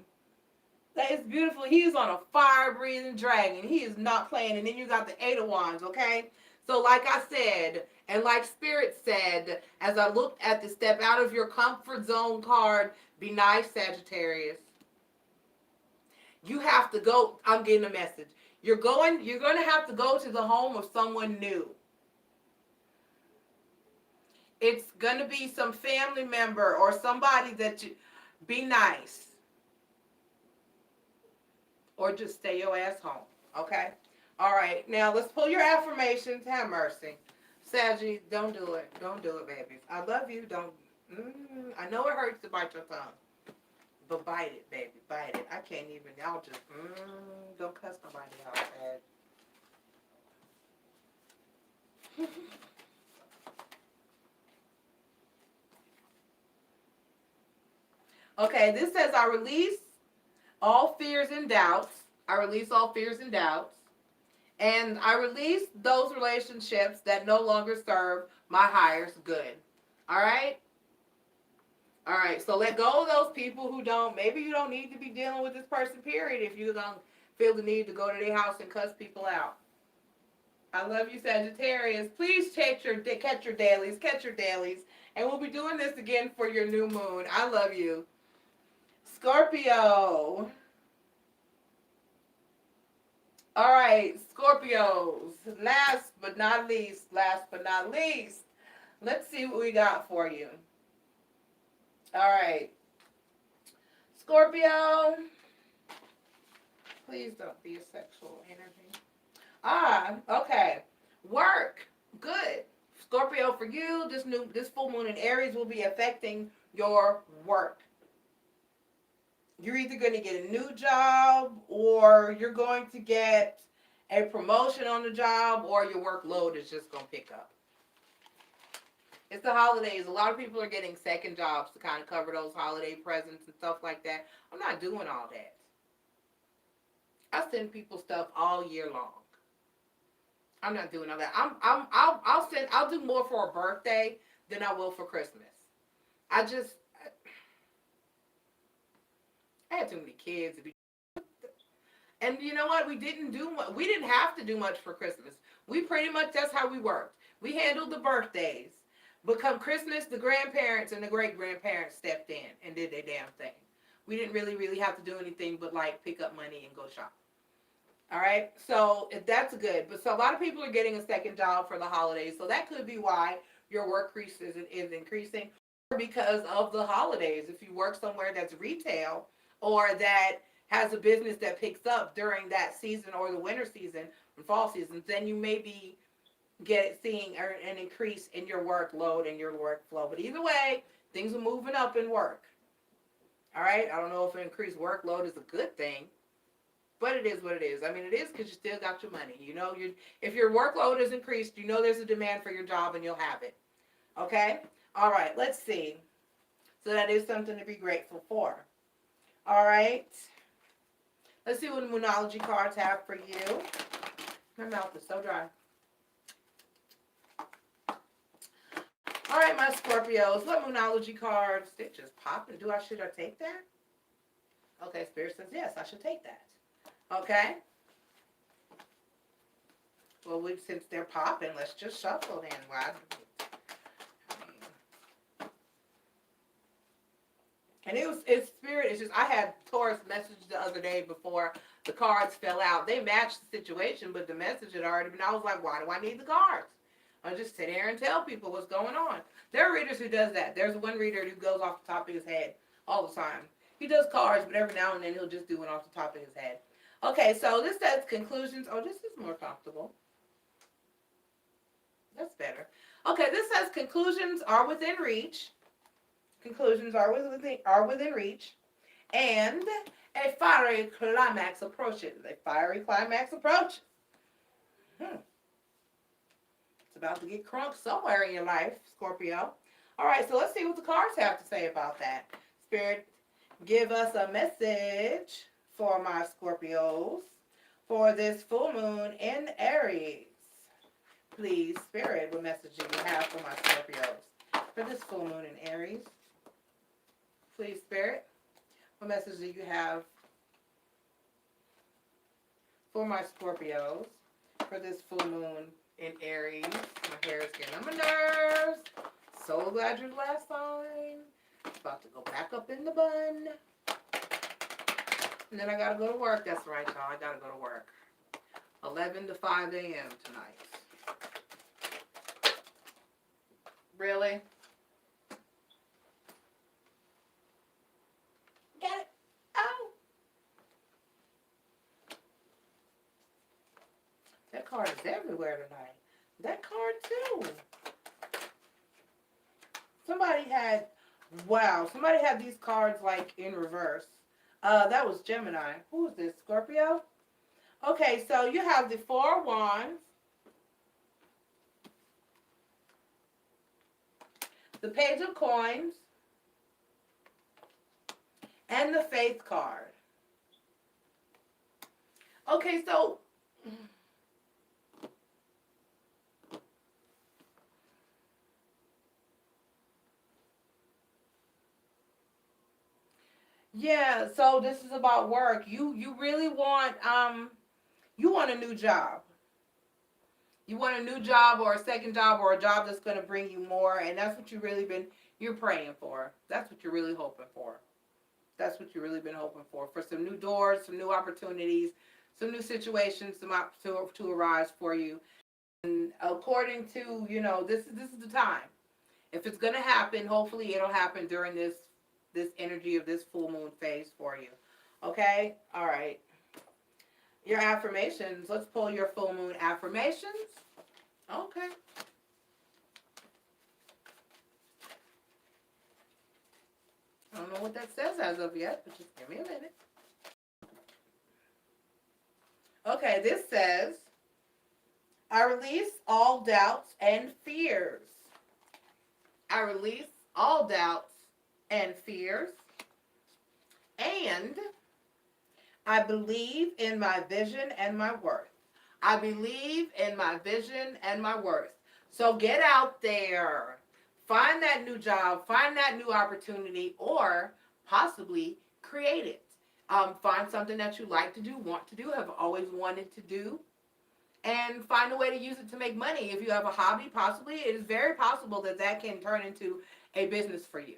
That is beautiful. He is on a fire-breathing dragon. He is not playing. And then you got the 8 of Wands, okay? So like I said, and like Spirit said, as I looked at the step out of your comfort zone card, be nice, Sagittarius. You have to go. I'm getting a message. You're going to have to go to the home of someone new. It's going to be some family member or somebody that you, be nice. Or just stay your ass home, okay? All right, now let's pull your affirmations. Have mercy. Saggy, don't do it. Don't do it, baby. I love you. Don't. I know it hurts to bite your tongue. But bite it, baby. Bite it. I can't even. Y'all just, don't cuss nobody out, Sag. Okay, this says, I release all fears and doubts. I release all fears and doubts. And I release those relationships that no longer serve my highest good. All right? All right, so let go of those people who don't, maybe you don't need to be dealing with this person, period, if you don't feel the need to go to their house and cuss people out. I love you, Sagittarius. Please catch your dailies. Catch your dailies. And we'll be doing this again for your new moon. I love you. Scorpio. All right, Scorpios. Last but not least, let's see what we got for you. All right. Scorpio. Please don't be a sexual energy. Okay. Work. Good. Scorpio, for you, this full moon in Aries will be affecting your work. You're either going to get a new job, or you're going to get a promotion on the job, or your workload is just going to pick up. It's the holidays. A lot of people are getting second jobs to kind of cover those holiday presents and stuff like that. I'm not doing all that. I send people stuff all year long. I'm not doing all that. I'll do more for a birthday than I will for Christmas. I had too many kids. And you know what? We didn't have to do much for Christmas. We pretty much, that's how we worked. We handled the birthdays. Become Christmas, the grandparents and the great-grandparents stepped in and did their damn thing. We didn't really have to do anything but like pick up money and go shop. All right, so that's good. But so a lot of people are getting a second job for the holidays, so that could be why your work is increasing, or because of the holidays. If you work somewhere that's retail, or that has a business that picks up during that season, or the winter season and fall seasons, then you may be seeing an increase in your workload and your workflow. But either way, things are moving up in work. All right, I don't know if an increased workload is a good thing, but it is what it is. I mean, it is because you still got your money. You know, if your workload is increased, you know there's a demand for your job and you'll have it. Okay? All right, let's see. So that is something to be grateful for. All right. Let's see what the Moonology cards have for you. My mouth is so dry. All right, my Scorpios. What Moonology cards? They just popping. Should I take that? Okay, Spirit says yes, I should take that. Okay. Well, since they're popping, let's just shuffle then. And it's Spirit. It's just, I had Taurus message the other day before the cards fell out. They matched the situation, but the message had already been. I was like, why do I need the cards? I'll just sit here and tell people what's going on. There are readers who does that. There's one reader who goes off the top of his head all the time. He does cards, but every now and then he'll just do one off the top of his head. Okay, so this says conclusions. Oh, this is more comfortable. That's better. Okay, this says conclusions are within reach. Conclusions are within reach. And a fiery climax approaches. A fiery climax approaches. It's about to get crunk somewhere in your life, Scorpio. All right, so let's see what the cards have to say about that. Spirit, give us a message for my Scorpios for this full moon in Aries. Please, Spirit, what message do you have for my Scorpios for this full moon in Aries? Please, Spirit, what message do you have for my Scorpios for this full moon in Aries? My hair is getting on my nerves. So glad you're the last sign. It's about to go back up in the bun. And then I gotta go to work. That's right, y'all. I gotta go to work. 11 to 5 a.m. tonight. Really? Get it? Oh! That card is everywhere tonight. That card too. Somebody had these cards like in reverse. That was Gemini. Who is this? Scorpio? Okay, so you have the Four of Wands, the Page of Coins, and the Faith card. Okay, so yeah, so this is about work. You really want you want a new job. You want a new job or a second job or a job that's going to bring you more, and that's what you're praying for. That's what you're really hoping for. That's what you've really been hoping for some new doors, some new opportunities, some new situations to arise for you. And according to, this is the time. If it's going to happen, hopefully it'll happen during this energy of this full moon phase for you. Okay? All right. Your affirmations. Let's pull your full moon affirmations. Okay. I don't know what that says as of yet, but just give me a minute. Okay, this says, I release all doubts and fears. I release all doubts and fears. And I believe in my vision and my worth. I believe in my vision and my worth. So get out there. Find that new job. Find that new opportunity, or possibly create it. Find something that you like to do, want to do, have always wanted to do, and find a way to use it to make money. If you have a hobby, possibly, it is very possible that that can turn into a business for you.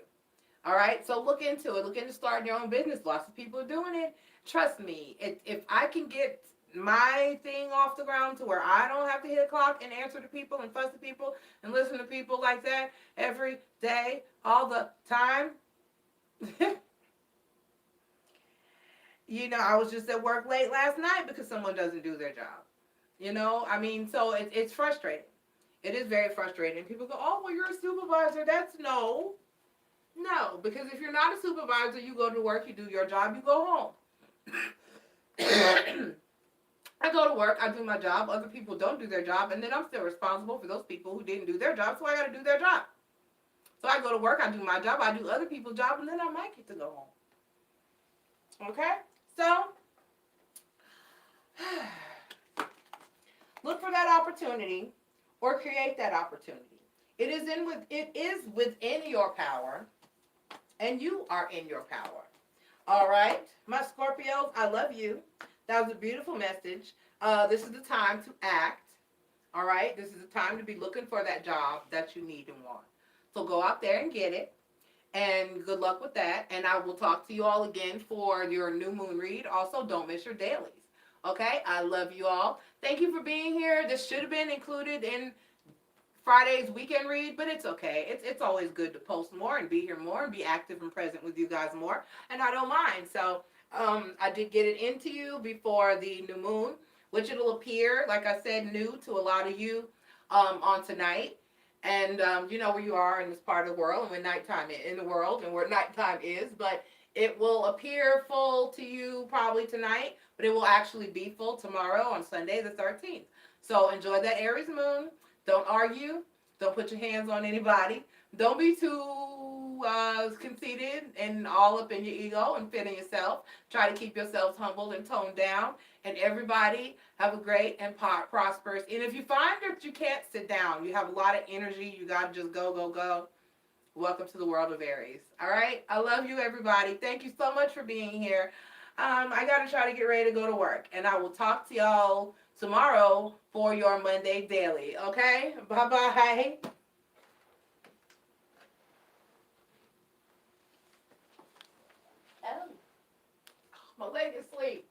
All right, so look into it. Look into starting your own business. Lots of people are doing it. Trust me, if I can get my thing off the ground to where I don't have to hit a clock and answer to people and fuss to people and listen to people like that every day, all the time. I was just at work late last night because someone doesn't do their job. So it's frustrating. It is very frustrating. People go, oh, well, you're a supervisor. No, because if you're not a supervisor, you go to work, you do your job, you go home. I go to work, I do my job, other people don't do their job, and then I'm still responsible for those people who didn't do their job, so I got to do their job. So I go to work, I do my job, I do other people's job, and then I might get to go home. Okay? So, look for that opportunity or create that opportunity. It is within your power, and you are in your power. All right, my Scorpios, I love you. That was a beautiful message. This is the time to act. All right, this is the time to be looking for that job that you need and want. So go out there and get it. And good luck with that. And I will talk to you all again for your new moon read. Also, don't miss your dailies. Okay, I love you all. Thank you for being here. This should have been included in Friday's weekend read, but it's okay. It's always good to post more and be here more and be active and present with you guys more, and I don't mind. So I did get it into you before the new moon, which it'll appear, like I said, new to a lot of you on tonight. And you know where you are in this part of the world and when nighttime is in the world and where nighttime is, but it will appear full to you probably tonight, but it will actually be full tomorrow on Sunday the 13th. So enjoy that Aries moon. Don't argue. Don't put your hands on anybody. Don't be too conceited and all up in your ego and feeling yourself. Try to keep yourselves humbled and toned down. And everybody have a great and prosperous. And if you find that you can't sit down, you have a lot of energy, you got to just go, go, go. Welcome to the world of Aries. All right? I love you, everybody. Thank you so much for being here. I got to try to get ready to go to work. And I will talk to y'all tomorrow for your Monday daily. Okay? Bye-bye. Oh, my leg is asleep.